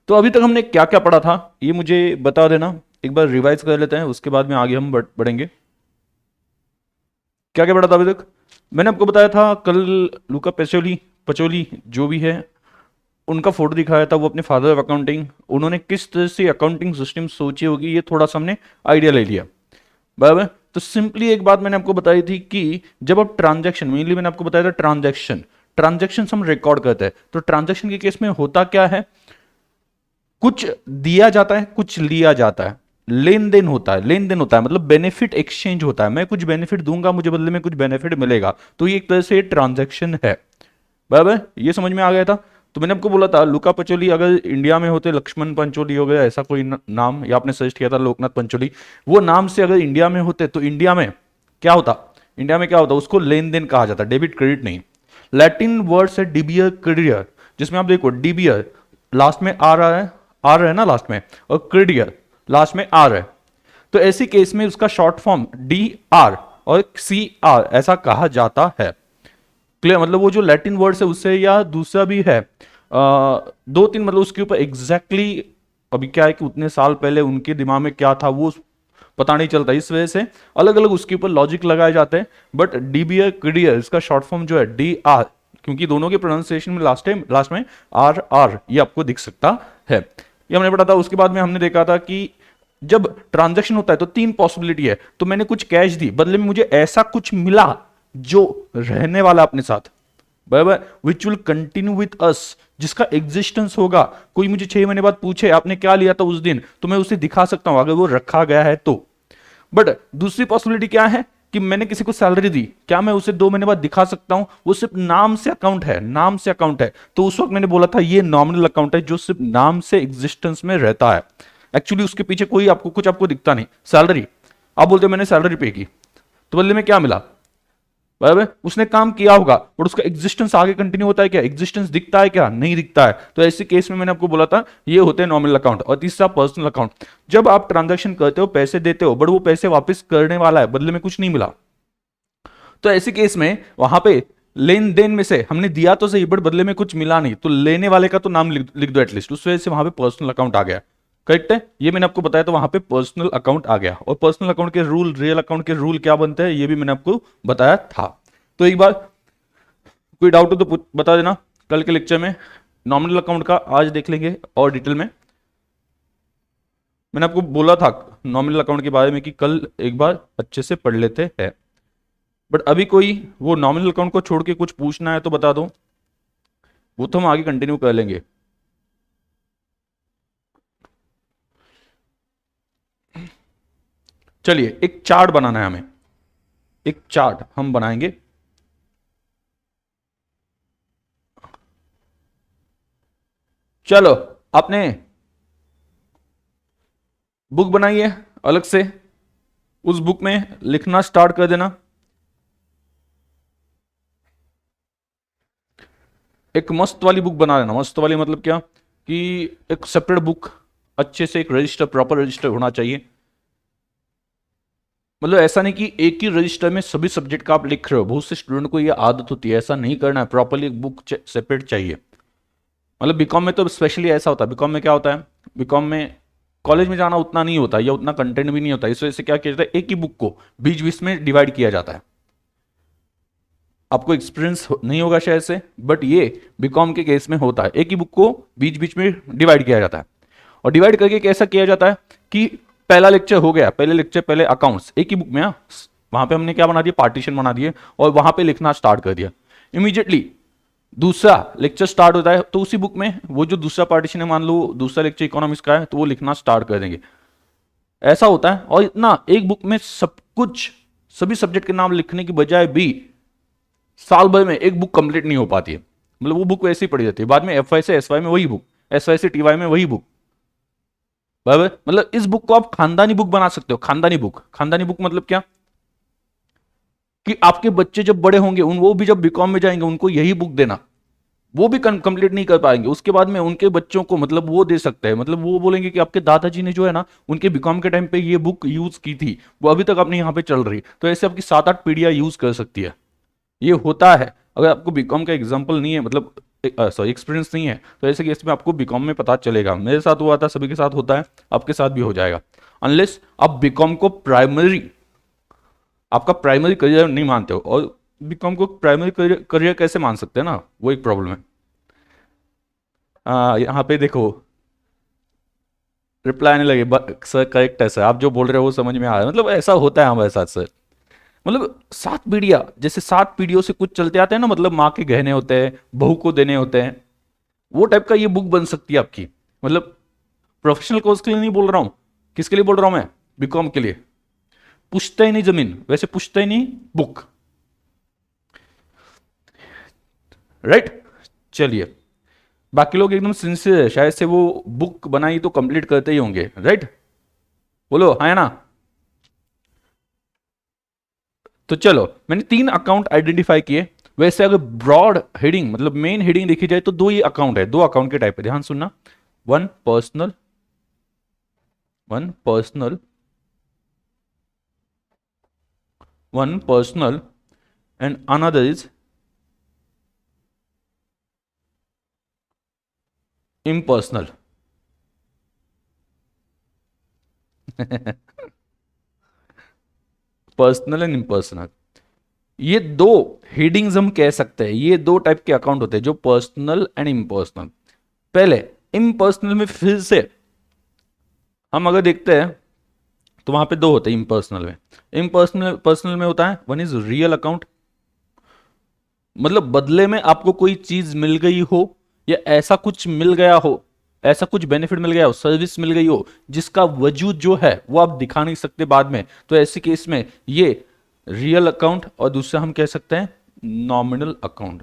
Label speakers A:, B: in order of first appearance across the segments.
A: तो अभी तक हमने क्या क्या पढ़ा था ये मुझे बता देना, एक बार रिवाइज कर लेते हैं, उसके बाद में आगे हम बढ़ेंगे। क्या क्या पढ़ा था अभी तक? मैंने आपको बताया था कल लूका पेचोली पचोली जो भी है, उनका फोटो दिखाया था, वो अपने फादर ऑफ अकाउंटिंग, उन्होंने किस तरह से अकाउंटिंग सिस्टम सोची होगी, ये थोड़ा सा हमने आइडिया ले लिया। बराबर। तो सिंपली एक बात मैंने आपको बताई थी कि जब आप ट्रांजैक्शन, मेनली मैंने आपको बताया था ट्रांजैक्शन, ट्रांजैक्शन हम रिकॉर्ड करते हैं, तो ट्रांजैक्शन के केस में होता क्या है, कुछ दिया जाता है कुछ लिया जाता है, लेन देन होता है, लेन देन होता है मतलब बेनिफिट एक्सचेंज होता है, मैं कुछ बेनिफिट दूंगा मुझे बदले में कुछ बेनिफिट मिलेगा, तो ये एक तरह से ट्रांजैक्शन है। बराबर, ये समझ में आ गया था। तो मैंने आपको बोला था लुका पचोली अगर इंडिया में होते, लक्ष्मण पंचोली हो गया ऐसा कोई नाम, या आपने सर्च किया था लोकनाथ पंचोली, वो नाम से अगर इंडिया में होते तो इंडिया में क्या होता, इंडिया में क्या होता, उसको लेन देन कहा जाता, डेबिट क्रेडिट नहीं। लैटिन वर्ड है डिबियर क्रेडियर, जिसमें आप देखो डिबियर लास्ट में आ रहा है, आ रहा है ना लास्ट में, और क्रेडियर लास्ट में आ रहा है, तो ऐसी केस में उसका शॉर्ट फॉर्म डी आर और सी आर ऐसा कहा जाता है। क्लियर, मतलब वो जो लैटिन वर्ड्स है उससे, या दूसरा भी है दो तीन, मतलब उसके ऊपर एग्जैक्टली अभी क्या है कि उतने साल पहले उनके दिमाग में क्या था वो पता नहीं चलता, इस वजह से अलग अलग उसके ऊपर लॉजिक लगाए जाते हैं। बट डीबीआर क्रिडियर इसका शॉर्ट फॉर्म जो है डी आर, क्योंकि दोनों के प्रोनाउंसिएशन में लास्ट में आर आर ये आपको दिख सकता है, ये हमने पढ़ा था। उसके बाद में हमने देखा था कि जब ट्रांजैक्शन होता है तो तीन पॉसिबिलिटी है, तो मैंने कुछ कैश दी, बदले में मुझे ऐसा कुछ मिला जो रहने वाला अपने साथ, बराबर, which will continue with us, जिसका एग्जिस्टेंस होगा। कोई मुझे 6 महीने बाद पूछे आपने क्या लिया था उस दिन, तो मैं उसे दिखा सकता हूं अगर वो रखा गया है तो। बट दूसरी पॉसिबिलिटी क्या है कि मैंने किसी को सैलरी दी, क्या मैं उसे 2 महीने बाद दिखा सकता हूं, वो सिर्फ नाम से अकाउंट है, नाम से अकाउंट है, तो उस वक्त मैंने बोला था ये नॉमिनल अकाउंट है जो सिर्फ नाम से एग्जिस्टेंस में रहता है, एक्चुअली उसके पीछे कोई आपको कुछ आपको दिखता नहीं। सैलरी, आप बोलते हो मैंने सैलरी पे की, तो बदले में क्या मिला, बराबर, उसने काम किया होगा और उसका एग्जिस्टेंस आगे कंटिन्यू होता है क्या, एग्जिस्टेंस दिखता है क्या, नहीं दिखता है, तो ऐसे केस में मैंने आपको बोला था ये होते हैं नॉमिनल अकाउंट। और तीसरा पर्सनल अकाउंट, जब आप ट्रांजैक्शन करते हो पैसे देते हो बट वो पैसे वापस करने वाला है, बदले में कुछ नहीं मिला, तो ऐसे केस में वहां पे लेन देन में से हमने दिया तो सही बट बदले में कुछ मिला नहीं, तो लेने वाले का तो नाम लिख दो एटलीस्ट, उस वजह से वहां पे पर्सनल अकाउंट आ गया। करेक्ट है, ये मैंने आपको बताया, तो वहां पे पर्सनल अकाउंट आ गया। और पर्सनल अकाउंट के रूल, रियल अकाउंट के रूल क्या बनते हैं ये भी मैंने आपको बताया था। तो एक बार कोई डाउट हो तो बता देना, कल के लेक्चर में नॉमिनल अकाउंट का आज देख लेंगे और डिटेल में। मैंने आपको बोला था नॉमिनल अकाउंट के बारे में कि कल एक बार अच्छे से पढ़ लेते हैं, बट अभी कोई वो नॉमिनल अकाउंट को छोड़ के कुछ पूछना है तो बता दो, वो तो हम आगे कंटिन्यू कर लेंगे। चलिए एक चार्ट बनाना है हमें, एक चार्ट हम बनाएंगे। चलो, आपने बुक बनाई है अलग से, उस बुक में लिखना स्टार्ट कर देना। एक मस्त वाली बुक बना लेना, मस्त वाली मतलब क्या कि एक सेपरेट बुक, अच्छे से एक रजिस्टर, प्रॉपर रजिस्टर होना चाहिए। मतलब ऐसा नहीं कि एक ही रजिस्टर में सभी सब्जेक्ट का आप लिख रहे हो, बहुत से स्टूडेंट को ये आदत होती है, ऐसा नहीं करना है, प्रॉपरली एक बुक सेपरेट चाहिए। मतलब बीकॉम में तो स्पेशली ऐसा होता है, बीकॉम में क्या होता है, बीकॉम में कॉलेज में जाना उतना नहीं होता या उतना कंटेंट भी नहीं होता, इस वजह से क्या किया जाता है एक ही बुक को बीच बीच में डिवाइड किया जाता है। आपको एक्सपीरियंस नहीं होगा शायद से, बट ये बीकॉम के केस में होता है, एक ही बुक को बीच बीच में डिवाइड किया जाता है। और डिवाइड करके कैसा किया जाता है कि पहला लेक्चर हो गया, पहले लेक्चर पहले अकाउंट्स एक ही बुक में, वहां पे हमने क्या बना दिया, पार्टीशन बना दिए और वहां पे लिखना स्टार्ट कर दिया। इमीडिएटली दूसरा लेक्चर स्टार्ट होता है तो उसी बुक में वो जो दूसरा पार्टीशन है, मान लो दूसरा लेक्चर इकोनॉमिक्स का है तो वो लिखना स्टार्ट कर देंगे, ऐसा होता है। और इतना एक बुक में सब कुछ, सभी सब्जेक्ट के नाम लिखने की बजाय भी साल भर में एक बुक कंप्लीट नहीं हो पाती है, मतलब वो बुक वैसे ही पड़ी रहती है, बाद में एफ वाई से एस वाई में वही बुक, एस वाई से टी वाई में वही बुक, बराबर। मतलब इस बुक को आप खानदानी बुक बना सकते हो, खानदानी बुक, खानदानी बुक मतलब क्या कि आपके बच्चे जब बड़े होंगे उन वो भी जब बीकॉम में जाएंगे उनको यही बुक देना, वो भी कंप्लीट नहीं कर पाएंगे, उसके बाद में उनके बच्चों को मतलब वो दे सकते हैं, मतलब वो बोलेंगे कि आपके दादाजी ने जो है ना उनके बीकॉम के टाइम पे ये बुक यूज की थी, वो अभी तक अपने यहाँ पे चल रही, तो ऐसे आपकी 7-8 पीढ़ियां यूज कर सकती है। ये होता है, अगर आपको बीकॉम का एग्जाम्पल नहीं है, मतलब सॉरी एक्सपीरियंस नहीं है, तो ऐसे केस में आपको बीकॉम में पता चलेगा। मेरे साथ हुआ था, सभी के साथ होता है, आपके साथ भी हो जाएगा। अनलेस आप बीकॉम को प्राइमरी, आपका प्राइमरी करियर नहीं मानते हो, और बीकॉम को प्राइमरी करियर कैसे मान सकते हैं ना, वो एक प्रॉब्लम है। यहाँ पे देखो रिप्लाई नहीं लगे सर, करेक्ट है सर, आप जो बोल रहे हो वो समझ में आ रहा है, मतलब ऐसा होता है हमारे साथ सर। मतलब 7 पीढ़ियां, जैसे 7 पीढ़ियों से कुछ चलते आते हैं ना, मतलब माँ के गहने होते हैं, बहू को देने होते हैं, वो टाइप का ये बुक बन सकती है आपकी। मतलब प्रोफेशनल कोर्स के लिए नहीं बोल रहा हूं, किसके लिए बोल रहा हूं मैं, बीकॉम के लिए। पुश्ता ही नहीं जमीन, वैसे पुश्ता ही नहीं बुक, राइट। चलिए, बाकी लोग एकदम सिंसियर है, शायद से वो बुक बनाई तो कंप्लीट करते ही होंगे, राइट। बोलो हाँ या ना। तो चलो, मैंने 3 अकाउंट आइडेंटिफाई किए। वैसे अगर ब्रॉड हेडिंग, मतलब मेन हेडिंग देखी जाए तो 2 ही अकाउंट है, 2 अकाउंट के टाइप है, ध्यान सुनना। One personal, one personal, one personal and another is impersonal. Personal and impersonal, ये 2 हेडिंग्स हम कह सकते हैं, ये 2 टाइप के अकाउंट होते हैं, जो पर्सनल एंड इम्पर्सनल। पहले इम्पर्सनल में फिर से हम अगर देखते हैं तो वहां पे 2 होते हैं इम्पर्सनल में। इम्पर्सनल पर्सनल में होता है, वन इज रियल अकाउंट, मतलब बदले में आपको कोई चीज मिल गई हो, या ऐसा कुछ मिल गया हो, ऐसा कुछ बेनिफिट मिल गया हो, सर्विस मिल गई हो, जिसका वजूद जो है वो आप दिखा नहीं सकते बाद में, तो ऐसे केस में ये रियल अकाउंट। और दूसरा हम कह सकते हैं नॉमिनल अकाउंट,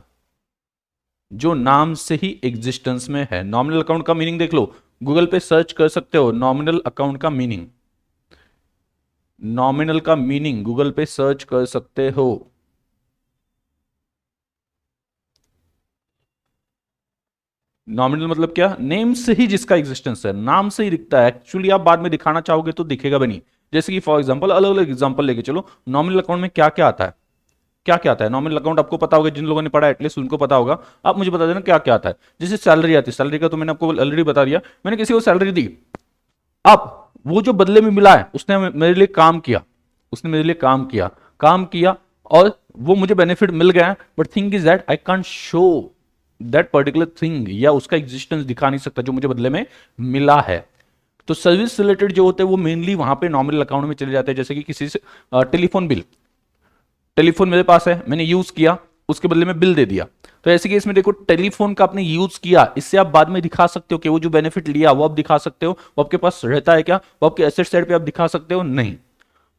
A: जो नाम से ही एग्जिस्टेंस में है। नॉमिनल अकाउंट का मीनिंग देख लो, गूगल पे सर्च कर सकते हो नॉमिनल अकाउंट का मीनिंग, नॉमिनल का मीनिंग गूगल पे सर्च कर सकते हो। नॉमिनल मतलब क्या, नेम से ही जिसका एग्जिस्टेंस है, नाम से ही दिखता है, एक्चुअली आप बाद में दिखाना चाहोगे तो दिखेगा भी नहीं। जैसे कि फॉर एग्जांपल, अलग अलग एग्जांपल लेके चलो, नॉमिनल अकाउंट में क्या क्या आता है, क्या क्या आता है। नॉमिनल अकाउंट आपको पता होगा, जिन लोगों ने पढ़ा एटलीस्ट उनको पता होगा। आप मुझे बता देना क्या क्या आता है। जैसे सैलरी आती है, सैलरी का तो मैंने आपको ऑलरेडी बता दिया, मैंने किसी को सैलरी दी, अब वो जो बदले में मिला है, उसने मेरे लिए काम किया, उसने मेरे लिए काम किया, काम किया, और वो मुझे बेनिफिट मिल गया, but thing is that I can't show that particular thing, या उसका एग्जिस्टेंस दिखा नहीं सकता जो मुझे बदले में मिला है। तो सर्विस रिलेटेड जो होते हैं वो मेनली वहां पे नॉमिनल अकाउंट में चले जाते हैं। जैसे कि किसी से टेलीफोन बिल, टेलीफोन मेरे पास है, मैंने यूज किया, उसके बदले में बिल दे दिया, तो ऐसे केस में देखो, टेलीफोन का आपने यूज किया, इससे आप बाद में दिखा सकते हो कि वो जो बेनिफिट लिया वो आप दिखा सकते हो, वो आपके पास रहता है क्या, वो आपके एसेट साइड पे आप दिखा सकते हो, नहीं,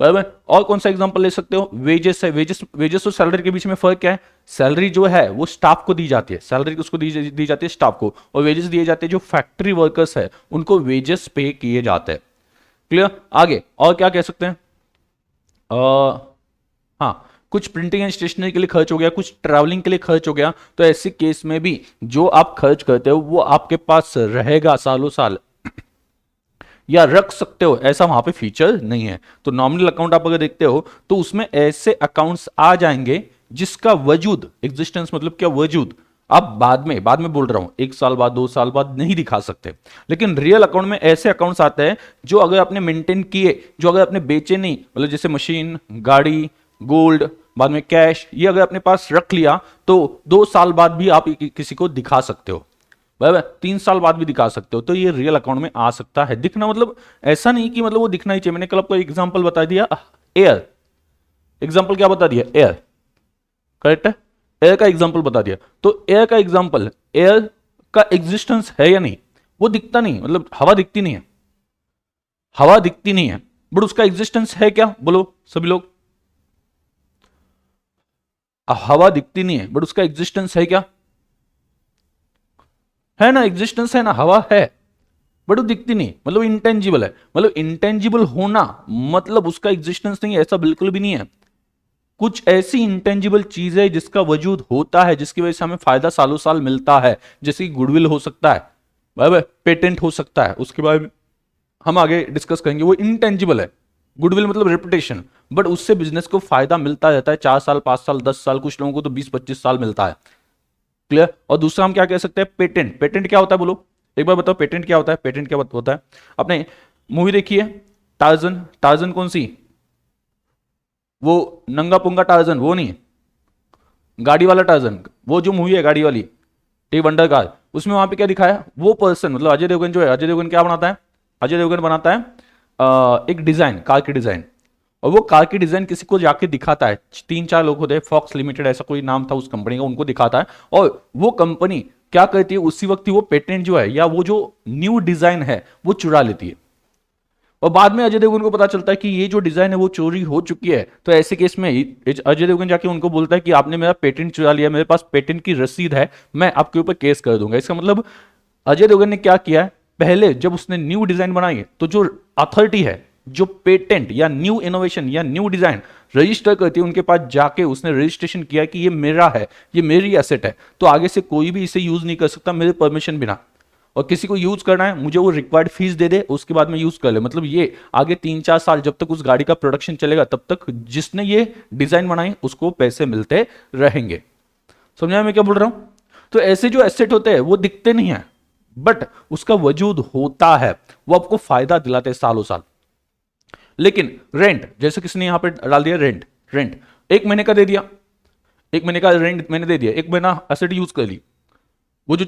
A: बराबर। और कौन सा एग्जांपल ले सकते हो, वेजेस है, वेजेस, वेजेस और सैलरी के बीच में फर्क क्या है, सैलरी जो है वो स्टाफ को दी जाती है, सैलरी उसको दी जाती है स्टाफ को, और वेजेस दिए जाते हैं जो फैक्ट्री वर्कर्स है, उनको वेजेस पे किए जाते हैं। क्लियर। आगे और क्या कह सकते हैं, हाँ, कुछ प्रिंटिंग एंड स्टेशनरी के लिए खर्च हो गया, कुछ ट्रैवलिंग के लिए खर्च हो गया, तो ऐसे केस में भी जो आप खर्च करते हो वो आपके पास रहेगा सालों साल, या रख सकते हो, ऐसा वहां पे फीचर नहीं है। तो नॉमिनल अकाउंट आप अगर देखते हो तो उसमें ऐसे अकाउंट्स आ जाएंगे जिसका वजूद, एग्जिस्टेंस मतलब क्या, वजूद, आप बाद में बोल रहा हूं, 1 साल बाद, 2 साल बाद नहीं दिखा सकते। लेकिन रियल अकाउंट में ऐसे अकाउंट्स आते हैं जो अगर आपने मेंटेन किए, जो अगर आपने बेचे नहीं, मतलब जैसे मशीन, गाड़ी, गोल्ड, बाद में कैश, ये अगर अपने पास रख लिया तो 2 साल बाद भी आप किसी को दिखा सकते हो, बराबर, 3 साल बाद भी दिखा सकते हो, तो ये रियल अकाउंट में आ सकता है। दिखना मतलब ऐसा नहीं कि मतलब वो दिखना ही चाहिए। मैंने कल आपको एग्जांपल बता दिया, एयर, एग्जांपल क्या बता दिया, एयर, करेक्ट है, एयर का एग्जांपल बता दिया। तो एयर का एग्जांपल, एयर का एग्जिस्टेंस है या नहीं, वो दिखता नहीं, मतलब हवा दिखती नहीं है, हवा दिखती नहीं है, बट उसका एग्जिस्टेंस है क्या, बोलो सभी लोग, हवा दिखती नहीं है बट उसका एग्जिस्टेंस है क्या, है ना, एग्जिस्टेंस है ना, हवा है, बट वो दिखती नहीं, मतलब इंटेंजिबल है। मतलब इंटेंजिबल होना मतलब उसका एग्जिस्टेंस नहीं है, ऐसा बिल्कुल भी नहीं है। कुछ ऐसी इंटेंजिबल चीज है जिसका वजूद होता है, जिसकी वजह से हमें फायदा सालों साल मिलता है, जैसे कि गुडविल हो सकता है, बराबर, पेटेंट हो सकता है, उसके बाद हम आगे डिस्कस करेंगे, वो इंटेंजिबल है। गुडविल मतलब रेपुटेशन, बट उससे बिजनेस को फायदा मिलता रहता है, 4 साल, 5 साल, 10 साल, कुछ लोगों को तो 20-25 साल मिलता है। क्लियर। और दूसरा हम क्या कह सकते हैं, पेटेंट। पेटेंट क्या होता है बोलो, एक बार बताओ पेटेंट क्या होता है, पेटेंट क्या होता है। आपने मूवी देखी है टार्जन, टार्जन कौन सी, वो नंगा पुंगा टार्जन, वो नहीं, गाड़ी वाला टार्जन, वो जो मूवी है गाड़ी वाली, टी वंडर कार, उसमें वहां पे क्या दिखाया, वो पर्सन मतलब अजय देवगन जो है, अजय देवगन क्या बनाता है, अजय देवगन बनाता है एक डिजाइन, कार की डिजाइन, और वो कार की डिजाइन किसी को जाके दिखाता है, तीन चार लोग होते हैं, फॉक्स लिमिटेड ऐसा कोई नाम था उस कंपनी का, उनको दिखाता है, और वो कंपनी क्या करती है उसी वक्त ही वो पेटेंट जो है या वो जो न्यू डिजाइन है वो चुरा लेती है। और बाद में अजय देवगन को पता चलता है कि ये जो डिजाइन है वो चोरी हो चुकी है, तो ऐसे केस में अजय देवगन जाके उनको बोलता है कि आपने मेरा पेटेंट चुरा लिया, मेरे पास पेटेंट की रसीद है, मैं आपके ऊपर केस कर दूंगा। इसका मतलब अजय देवगन ने क्या किया है, पहले जब उसने न्यू डिजाइन बनाई है तो जो अथॉरिटी है, जो पेटेंट या न्यू इनोवेशन या न्यू डिजाइन रजिस्टर करती है, उनके पास जाके उसने रजिस्ट्रेशन किया कि ये मेरा है, ये मेरी एसेट है, तो आगे से कोई भी इसे यूज नहीं कर सकता मेरे परमिशन बिना। और किसी को यूज करना है मुझे वो रिक्वायर्ड फीस दे दे, उसके बाद में यूज कर ले, मतलब ये आगे 3-4 साल जब तक उस गाड़ी का प्रोडक्शन चलेगा तब तक जिसने ये डिजाइन बनाई उसको पैसे मिलते रहेंगे। समझा मैं क्या बोल रहा हूं। तो ऐसे जो एसेट होते हैं वो दिखते नहीं है, बट उसका वजूद होता है, वो आपको फायदा दिलाते हैं सालों साल। लेकिन रेंट, जैसे किसने यहां पे डाल दिया रेंट, रेंट 1 महीने का दे दिया, 1 महीने का रेंट मैंने दे दिया, 1 महीना एसेट यूज कर ली, वो जो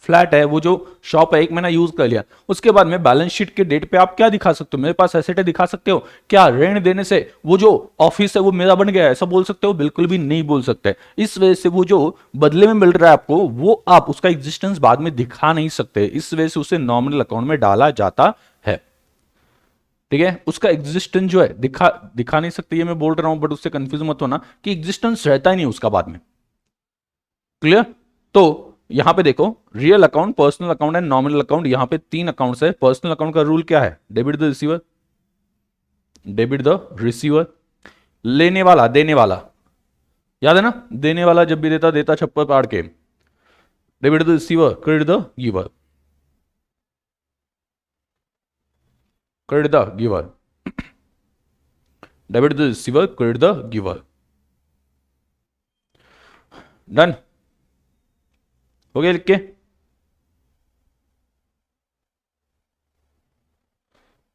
A: फ्लैट है, वो जो शॉप है, 1 महीना यूज कर लिया, उसके बाद में बैलेंस शीट के डेट पे आप क्या दिखा सकते हो, मेरे पास एसेट है दिखा सकते हो क्या, ऋण देने से वो जो ऑफिस है वो मेरा बन गया है ऐसा बोल सकते हो, बिल्कुल भी नहीं बोल सकते। इस वजह से वो जो बदले में मिल रहा है आपको वो आप उसका एग्जिस्टेंस बाद में दिखा नहीं सकते, इस वजह से उसे नॉमिनल अकाउंट में डाला जाता है। ठीक है, उसका एग्जिस्टेंस जो है दिखा दिखा नहीं सकते, ये मैं बोल रहा हूं, बट उससे कंफ्यूज मत होना कि एग्जिस्टेंस रहता ही नहीं उसका बाद में। क्लियर। तो यहां पे देखो, real account, personal account and nominal account, यहां पे 3 अकाउंट्स है। पर्सनल अकाउंट का रूल क्या है, debit the receiver, debit the receiver, लेने वाला देने वाला, याद है ना, देने वाला जब भी देता देता छप्पर पाड़ के, debit the receiver, credit the giver, credit the giver, debit the receiver, credit the giver. Done, हो गया लिख के।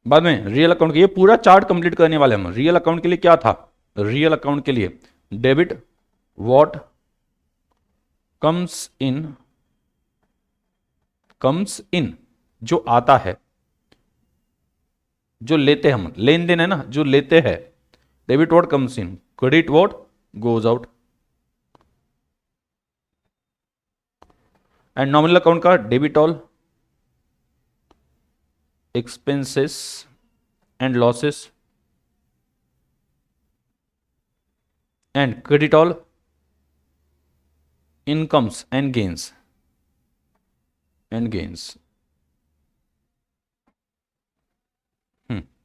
A: बाद में रियल अकाउंट के ये पूरा चार्ट कंप्लीट करने वाले हम। रियल अकाउंट के लिए क्या था, रियल अकाउंट के लिए debit what comes in, comes in जो आता है, जो लेते हैं हम, लेन देन है ना जो लेते हैं, debit what comes in, credit what goes out. And nominal account का debit all expenses and losses and credit all incomes and gains, and gains.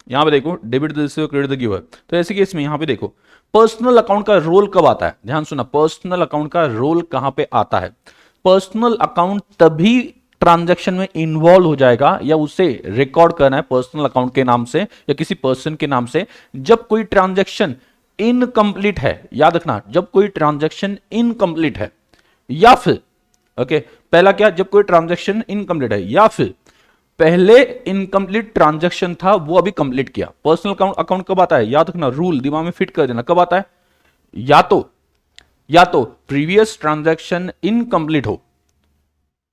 A: यहां पे देखो debit the receiver, credit the giver. तो ऐसे केस में यहां पे देखो पर्सनल अकाउंट का रोल कब आता है, ध्यान सुना, पर्सनल अकाउंट का रोल कहां पे आता है। पर्सनल अकाउंट तभी ट्रांजैक्शन में इन्वॉल्व हो जाएगा या उसे रिकॉर्ड करना है पर्सनल अकाउंट के नाम से या किसी पर्सन के नाम से, जब कोई ट्रांजैक्शन इनकम्प्लीट है। याद रखना, जब कोई ट्रांजैक्शन इनकम्प्लीट है, या फिर ओके पहला क्या, जब कोई ट्रांजैक्शन इनकम्प्लीट है, या फिर पहले इनकम्प्लीट ट्रांजैक्शन था वो अभी कंप्लीट किया। पर्सनल अकाउंट अकाउंट कब आता है, याद रखना, रूल दिमाग में फिट कर देना, कब आता है, या तो प्रीवियस ट्रांजैक्शन इनकम्प्लीट हो,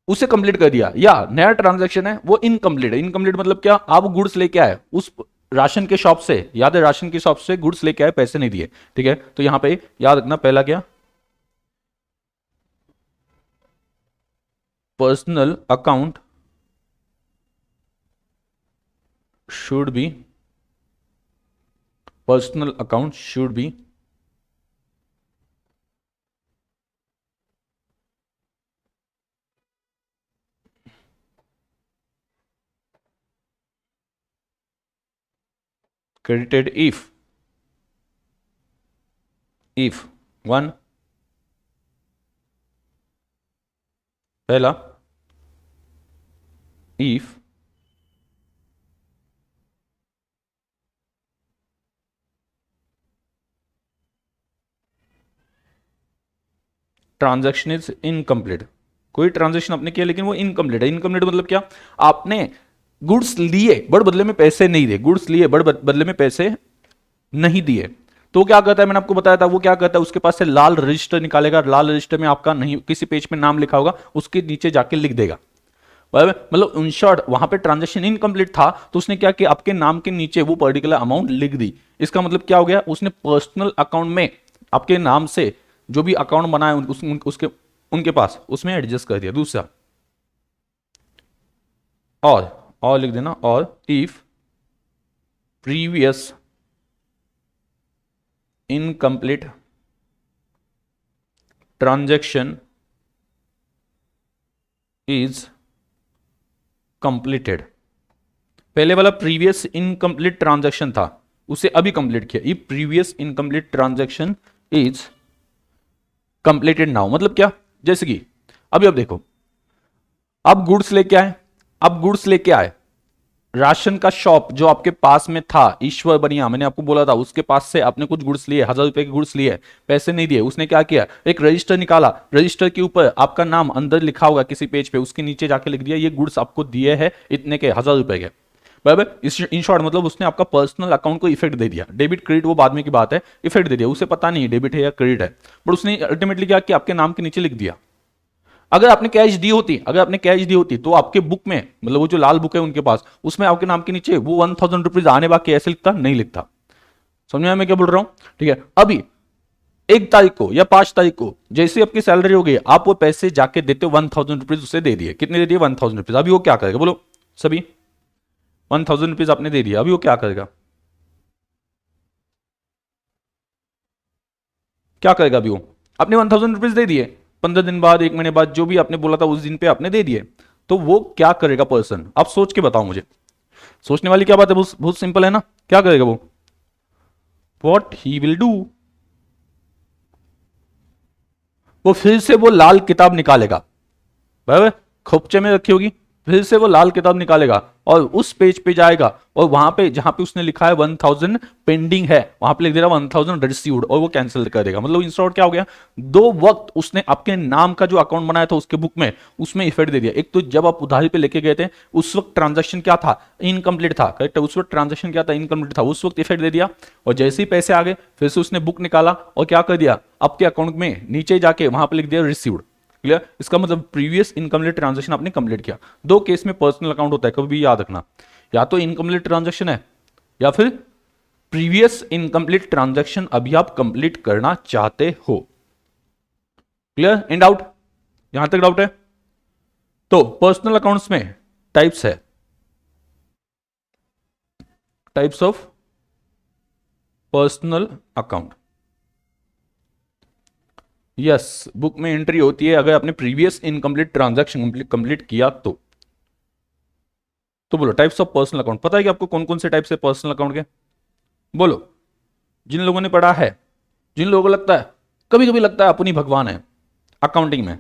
A: उसे कंप्लीट कर दिया, या नया ट्रांजैक्शन है वो इनकम्प्लीट है। इनकम्प्लीट मतलब क्या, आप गुड्स लेके आए उस राशन के शॉप से, याद है राशन की शॉप से गुड्स लेके आए, पैसे नहीं दिए, ठीक है, तो यहां पे याद रखना पहला क्या, personal account should be, personal account should be credited if one, पहला if ट्रांजैक्शन इज इनकम्प्लीट, कोई ट्रांजैक्शन आपने किया लेकिन वो इनकम्प्लीट है। इनकम्प्लीट मतलब क्या, आपने गुड्स लिए बट बदले में पैसे नहीं दिए, गुड्स लिए बट बदले में पैसे नहीं दिए, तो क्या करता है, मैंने आपको बताया था वो क्या करता है, उसके पास से लाल रजिस्टर निकालेगा, लाल रजिस्टर में आपका नहीं किसी पेज पे नाम लिखा होगा, उसके नीचे जाके लिख देगा। मतलब इन शॉर्ट वहां पे ट्रांजेक्शन इनकम्प्लीट था तो उसने क्या किया, आपके नाम के नीचे वो पर्टिकुलर अमाउंट लिख दी। इसका मतलब क्या हो गया, उसने पर्सनल अकाउंट में आपके नाम से जो भी अकाउंट बनाया उसके उनके पास उसमें एडजस्ट कर दिया। दूसरा और लिख देना, और if previous incomplete transaction is completed, पहले वाला प्रीवियस इनकम्प्लीट ट्रांजैक्शन था उसे अभी कंप्लीट किया, ये previous incomplete transaction is completed now, मतलब क्या, जैसे कि अभी अब देखो, अब गुड्स लेके आए, अब गुड्स लेके आए, राशन का शॉप जो आपके पास में था, ईश्वर बनिया, मैंने आपको बोला था उसके पास से आपने कुछ गुड्स लिए, 1000 रुपए के गुड्स लिए, पैसे नहीं दिए, उसने क्या किया, एक रजिस्टर निकाला, रजिस्टर के ऊपर आपका नाम अंदर लिखा होगा किसी पेज पे, उसके नीचे जाके लिख दिया ये गुड्स आपको दिए हैं इतने के, 1000 रुपए के, बराबर। इन शॉर्ट मतलब उसने आपका पर्सनल अकाउंट को इफेक्ट दे दिया, डेबिट क्रेडिट वो बाद में की बात है, इफेक्ट दे दिया, उसे पता नहीं डेबिट है या क्रेडिट है, बट उसने अल्टीमेटली क्या किया, आपके नाम के नीचे लिख दिया। अगर आपने कैश दी होती, अगर आपने कैश दी होती तो आपके बुक में, मतलब वो जो लाल बुक है उनके पास, उसमें आपके नाम के नीचे वो 1000 रुपीज आने बाकी ऐसे लिखता, नहीं लिखता। समझ में आया मैं क्या बोल रहा हूं, ठीक है। अभी 1 तारीख को या 5 तारीख को जैसे आपकी सैलरी हो गई, आप वो पैसे जाके देते हो, 1000 रुपीज उसे दे दिए, कितने दे दिए, 1000 रुपीज। अभी वो क्या करेगा बोलो सभी, 1000 रुपीज आपने दे दिया, अभी वो क्या करेगा, क्या करेगा अभी वो, आपने 1000 रुपीज दे दिए, 15 दिन बाद, 1 महीने बाद, जो भी आपने बोला था उस दिन पे आपने दे दिए, तो वो क्या करेगा पर्सन, आप सोच के बताओ मुझे, सोचने वाली क्या बात है, बहुत बहुत सिंपल है ना, क्या करेगा वो, वॉट ही विल डू, वो फिर से वो लाल किताब निकालेगा, बराबर, खोपचे में रखी होगी, फिर से वो लाल किताब निकालेगा और उस पेज पे जाएगा, और वहां पे जहां पे उसने लिखा है 1000 पेंडिंग है, वहां पे लिख देगा 1000 रिसीव्ड, और वो कैंसिल कर देगा। मतलब इंस्टॉल क्या हो गया, दो वक्त उसने आपके नाम का जो अकाउंट बनाया था उसके बुक में, उसमें इफेक्ट दे दिया। एक तो जब आप उधारी पे लेके गए थे उस वक्त ट्रांजेक्शन क्या था, इनकम्प्लीट था, करेक्ट है, उस वक्त ट्रांजेक्शन क्या था, इनकम्प्लीट था, उस वक्त इफेक्ट दे दिया, और जैसे ही पैसे आ गए फिर से उसने बुक निकाला और क्या कर दिया, आपके अकाउंट में नीचे जाके वहां पे लिख दिया रिसीव्ड। क्लियर, इसका मतलब प्रीवियस इनकम्प्लीट ट्रांजेक्शन आपने कंप्लीट किया। दो केस में पर्सनल अकाउंट होता है, कभी भी याद रखना, या तो इनकम्प्लीट ट्रांजेक्शन है या फिर प्रीवियस इनकम्प्लीट ट्रांजेक्शन अभी आप कंप्लीट करना चाहते हो। क्लियर, इन डाउट, यहां तक डाउट है? तो पर्सनल अकाउंट्स में टाइप्स है, types of personal account, yes, book में एंट्री होती है अगर आपने प्रीवियस इनकम्प्लीट ट्रांजैक्शन कंप्लीट किया तो बोलो टाइप्स ऑफ पर्सनल अकाउंट, पता है कि आपको कौन कौन से टाइप्स है पर्सनल अकाउंट के, बोलो, जिन लोगों ने पढ़ा है, जिन लोगों को लगता है, कभी कभी लगता है अपनी भगवान है अकाउंटिंग में,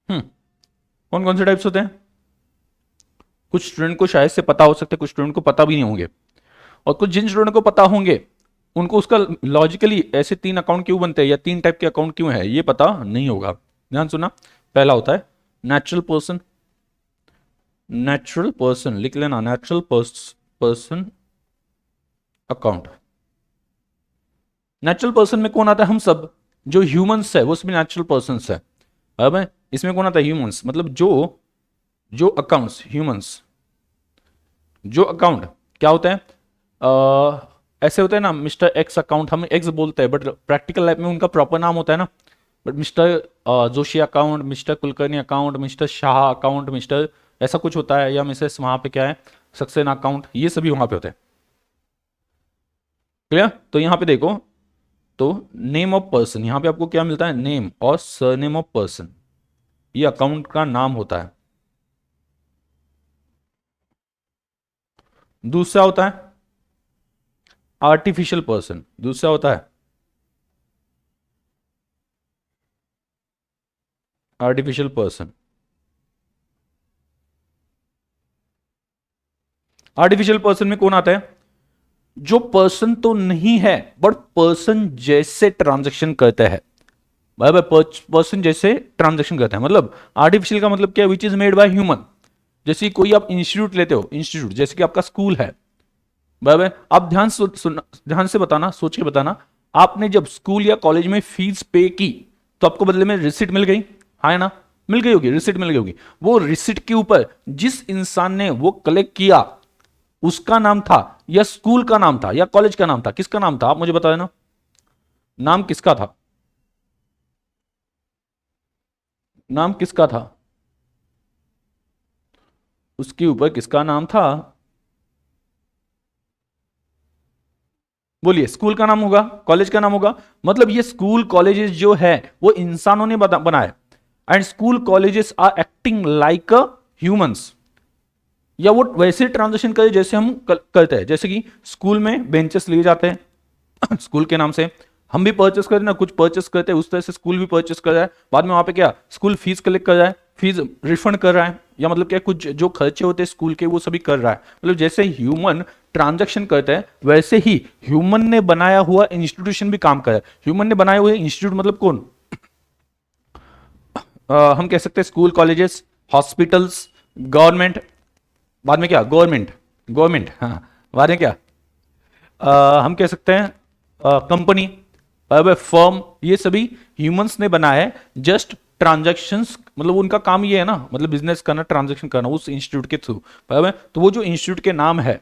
A: कौन कौन से टाइप्स होते हैं? कुछ स्टूडेंट को शायद से पता हो सकता है, कुछ स्टूडेंट को पता भी नहीं होंगे, और कुछ जिन स्टूडेंट को पता होंगे उनको उसका लॉजिकली ऐसे 3 अकाउंट क्यों बनते हैं या 3 टाइप के अकाउंट क्यों है ये पता नहीं होगा। ध्यान सुना, पहला होता है नेचुरल पर्सन, नेचुरल पर्सन लिख लेना, natural person account. Natural person में कौन आता है, हम सब, जो ह्यूमंस है वो सभी नेचुरल पर्सन है। अब इसमें कौन आता है, ह्यूमंस, मतलब जो जो अकाउंट्स, ह्यूमंस, जो अकाउंट क्या होता है, ऐसे होता है ना, मिस्टर एक्स अकाउंट, हम एक्स बोलते हैं बट प्रैक्टिकल लाइफ में उनका प्रॉपर नाम होता है ना, but mister Joshi account, mister Kulkarni account, mister Shah account, mister ऐसा कुछ होता है, या मिसेस वहां पे क्या है, सक्सेना अकाउंट, ये सभी वहां पे होते हैं। क्लियर, तो यहां पे देखो, तो नेम ऑफ पर्सन, यहां पे आपको क्या मिलता है, नेम और सरनेम ऑफ पर्सन, ये अकाउंट का नाम होता है। दूसरा होता है आर्टिफिशियल पर्सन, दूसरा होता है आर्टिफिशियल पर्सन। आर्टिफिशियल पर्सन में कौन आता है, जो पर्सन तो नहीं है बट पर्सन जैसे ट्रांजैक्शन करता है, बराबर, पर्सन जैसे ट्रांजैक्शन करता है, मतलब आर्टिफिशियल का मतलब क्या है, which is made by human. जैसे कोई आप इंस्टीट्यूट लेते हो, इंस्टीट्यूट जैसे कि आपका स्कूल है, बराबर, आप ध्यान से बताना, सोच के बताना, आपने जब स्कूल या कॉलेज में फीस पे की तो आपको बदले में रिसिट मिल गई, हाँ ना, मिल गई होगी, रिसिट मिल गई होगी। वो रिसिट के ऊपर जिस इंसान ने वो कलेक्ट किया उसका नाम था, या स्कूल का नाम था, या कॉलेज का नाम था, किसका नाम था, आप मुझे बता देना, नाम किसका था, नाम किसका था, उसके ऊपर किसका नाम था, बोलिए, स्कूल का नाम होगा, कॉलेज का नाम होगा, मतलब ये स्कूल कॉलेजेस जो है वो इंसानों ने बनाए, and school colleges are acting like a humans, या वो वैसे ट्रांजेक्शन करे जैसे हम करते हैं, जैसे कि स्कूल में बेंचेस लिए जाते हैं स्कूल के नाम से, हम भी परचेस करते हैं ना, कुछ परचेस करते हैं, उस तरह से स्कूल भी परचेस कर रहा है, बाद में वहां पे क्या, स्कूल फीस कलेक्ट कर रहा है, फीस रिफंड कर रहा है, या मतलब क्या, कुछ जो खर्चे होते हैं स्कूल के वो सभी कर रहा है, मतलब जैसे ह्यूमन ट्रांजैक्शन करता है वैसे ही ह्यूमन ने बनाया हुआ इंस्टीट्यूशन भी काम कर रहा है। ह्यूमन ने बनाए हुए इंस्टीट्यूट मतलब कौन, हम कह सकते हैं स्कूल, कॉलेजेस, हॉस्पिटल्स, गवर्नमेंट, बाद में क्या, गवर्नमेंट, गवर्नमेंट, हाँ, बाद में क्या, हम कह सकते हैं कंपनी, फर्म, ये सभी ह्यूमंस ने बनाया है जस्ट ट्रांजैक्शंस, मतलब उनका काम ये है ना, मतलब बिजनेस करना, ट्रांजैक्शन करना उस इंस्टीट्यूट के थ्रू, बराबर, तो वो जो इंस्टीट्यूट के नाम है,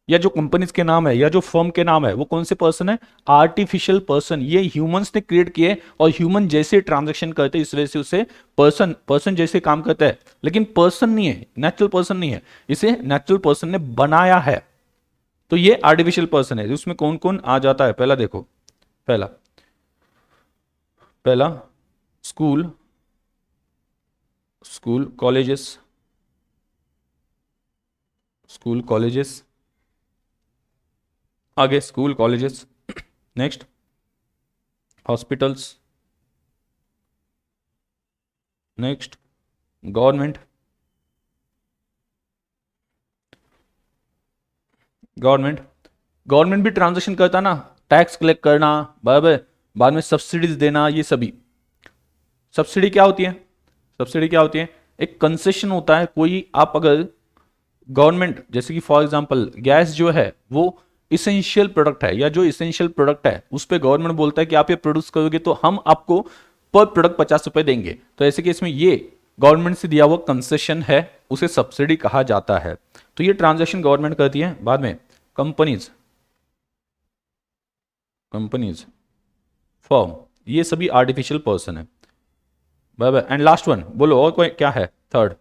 A: या जो कंपनीज के नाम है, या जो फर्म के नाम है, वो कौन से पर्सन है, आर्टिफिशियल पर्सन, ये ह्यूमंस ने क्रिएट किए, और ह्यूमन जैसे ट्रांजैक्शन करते हैं, इस वजह से उसे पर्सन, पर्सन जैसे काम करता है, लेकिन पर्सन नहीं है, नेचुरल पर्सन नहीं है, इसे नेचुरल पर्सन ने बनाया है, तो ये आर्टिफिशियल पर्सन है। उसमें कौन कौन आ जाता है, पहला देखो, पहला, पहला school, school colleges, school colleges, आगे school colleges, next hospitals, next government, government, government भी ट्रांजेक्शन करता ना, टैक्स कलेक्ट करना, बराबर, बाद में सब्सिडीज देना, ये सभी, सब्सिडी क्या होती है, सब्सिडी क्या होती है, एक कंसेशन होता है, कोई आप अगर गवर्नमेंट, जैसे कि फॉर एग्जांपल गैस जो है वो इसेंशियल प्रोडक्ट है, या जो इसेंशियल प्रोडक्ट है उस पर गवर्नमेंट बोलता है कि आप ये प्रोड्यूस करोगे तो हम आपको पर प्रोडक्ट 50 रुपए देंगे, तो ऐसे केस में ये गवर्नमेंट से दिया हुआ कंसेशन है, उसे सब्सिडी कहा जाता है, तो ये ट्रांजेक्शन गवर्नमेंट करती है। बाद में कंपनीज, कंपनीज, फर्म, ये सभी आर्टिफिशियल पर्सन है, बराबर, एंड लास्ट वन बोलो, और कोई क्या है, थर्ड,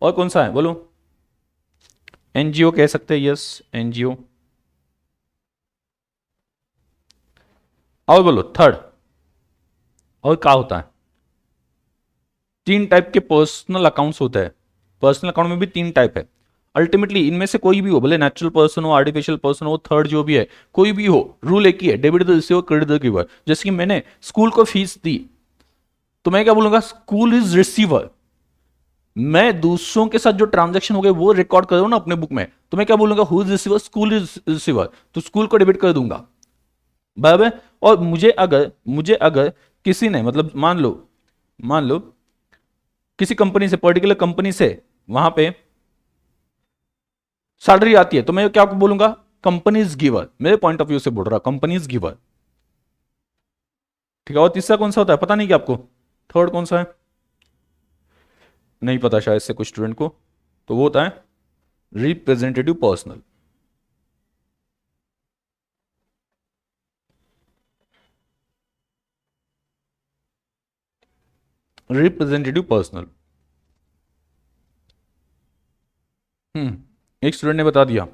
A: और कौन सा है बोलो, एनजीओ कह सकते हैं, यस एनजीओ, और बोलो थर्ड, और क्या होता है, तीन टाइप के पर्सनल अकाउंट्स होते हैं, पर्सनल अकाउंट में भी तीन टाइप है, अल्टीमेटली इनमें से कोई भी हो, भले नेचुरल पर्सन हो, आर्टिफिशियल पर्सन हो, थर्ड जो भी है, कोई भी हो, रूल एक ही है, debit the receiver, credit the giver. जैसे कि मैंने स्कूल को फीस दी तो मैं क्या बोलूंगा, स्कूल इज रिसीवर, मैं दूसरों के साथ जो ट्रांजेक्शन हो गए वो रिकॉर्ड कर रहा हूं ना अपने बुक में, तो मैं क्या बोलूंगा, who is receiver, school is receiver, तो स्कूल को डेबिट कर दूंगा, बराबर। और मुझे अगर किसी ने, मतलब मान लो किसी कंपनी से, पर्टिकुलर कंपनी से वहां पे सैलरी आती है, तो मैं क्या बोलूंगा, कंपनीज गिवर, मेरे पॉइंट ऑफ व्यू से बोल रहा, कंपनीज गिवर, ठीक है। और तीसरा कौन सा होता है, पता नहीं क्या आपको, थर्ड कौन सा है, नहीं पता शायद से कुछ स्टूडेंट को, तो वो होता है रिप्रेजेंटेटिव पर्सनल, रिप्रेजेंटेटिव पर्सनल। एक स्टूडेंट ने बता दिया,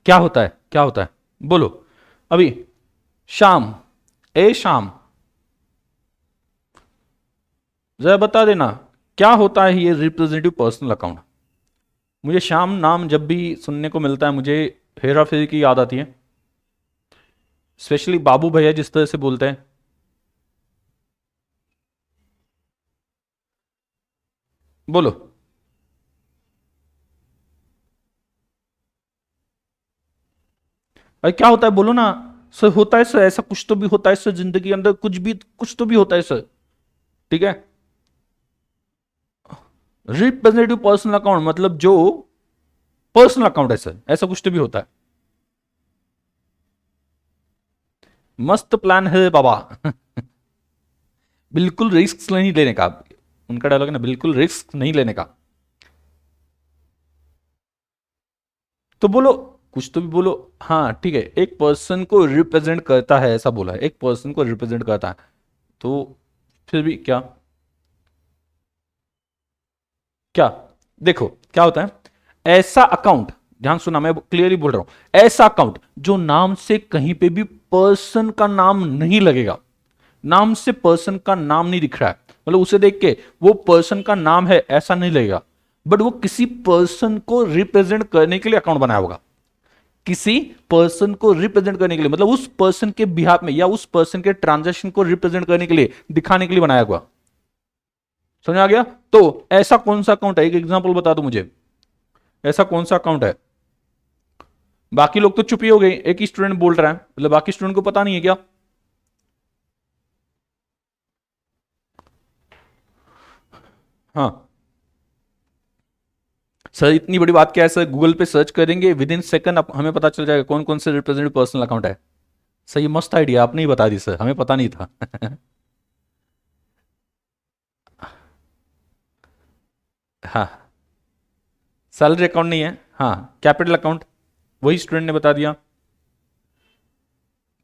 A: क्या होता है, क्या होता है, बोलो अभी, शाम, ए शाम, जरा बता देना, क्या होता है ये रिप्रेजेंटेटिव पर्सनल अकाउंट। मुझे शाम नाम जब भी सुनने को मिलता है मुझे हेरा फेरी की याद आती है, स्पेशली बाबू भैया जिस तरह से बोलते हैं, बोलो, अरे क्या होता है बोलो ना सर, होता है सर, ऐसा कुछ तो भी होता है सर जिंदगी के अंदर, कुछ तो भी होता है सर। ठीक है, रिप्रेजेंटेटिव पर्सनल अकाउंट मतलब जो पर्सनल अकाउंट है सर, ऐसा कुछ तो भी होता है। मस्त प्लान है बाबा। बिल्कुल रिस्क नहीं लेने का, उनका डायलॉग है ना, बिल्कुल रिस्क नहीं लेने का। तो बोलो, कुछ तो भी बोलो। हाँ ठीक है, एक पर्सन को रिप्रेजेंट करता है ऐसा बोला है, एक पर्सन को रिप्रेजेंट करता है, तो फिर भी क्या, क्या, देखो क्या होता है, ऐसा अकाउंट, ध्यान सुना मैं क्लियरली बोल रहा हूं, ऐसा अकाउंट जो नाम से कहीं पे भी पर्सन का नाम नहीं लगेगा, नाम से पर्सन का नाम नहीं दिख रहा है, मतलब उसे देख के वो पर्सन का नाम है ऐसा नहीं लगेगा, बट वो किसी पर्सन को रिप्रेजेंट करने के लिए अकाउंट बनाया होगा, किसी पर्सन को रिप्रेजेंट करने के लिए, मतलब उस पर्सन के बिहाफ में या उस पर्सन के ट्रांजैक्शन को रिप्रेजेंट करने के लिए, दिखाने के लिए बनाया हुआ। समझ आ गया? तो ऐसा कौन सा अकाउंट है, एक एग्जांपल बता दो मुझे, ऐसा कौन सा अकाउंट है? बाकी लोग तो चुप ही हो गए, एक ही स्टूडेंट बोल रहा है, मतलब बाकी स्टूडेंट को पता नहीं है क्या? हाँ सर, इतनी बड़ी बात क्या है सर, गूगल पे सर्च करेंगे विद इन सेकंड हमें पता चल जाएगा कौन कौन से रिप्रेजेंटेटिव पर्सनल अकाउंट है। सर ये मस्त आइडिया आपने ही बता दी सर, हमें पता नहीं था। हाँ, सैलरी अकाउंट नहीं है, हाँ कैपिटल अकाउंट, वही स्टूडेंट ने बता दिया।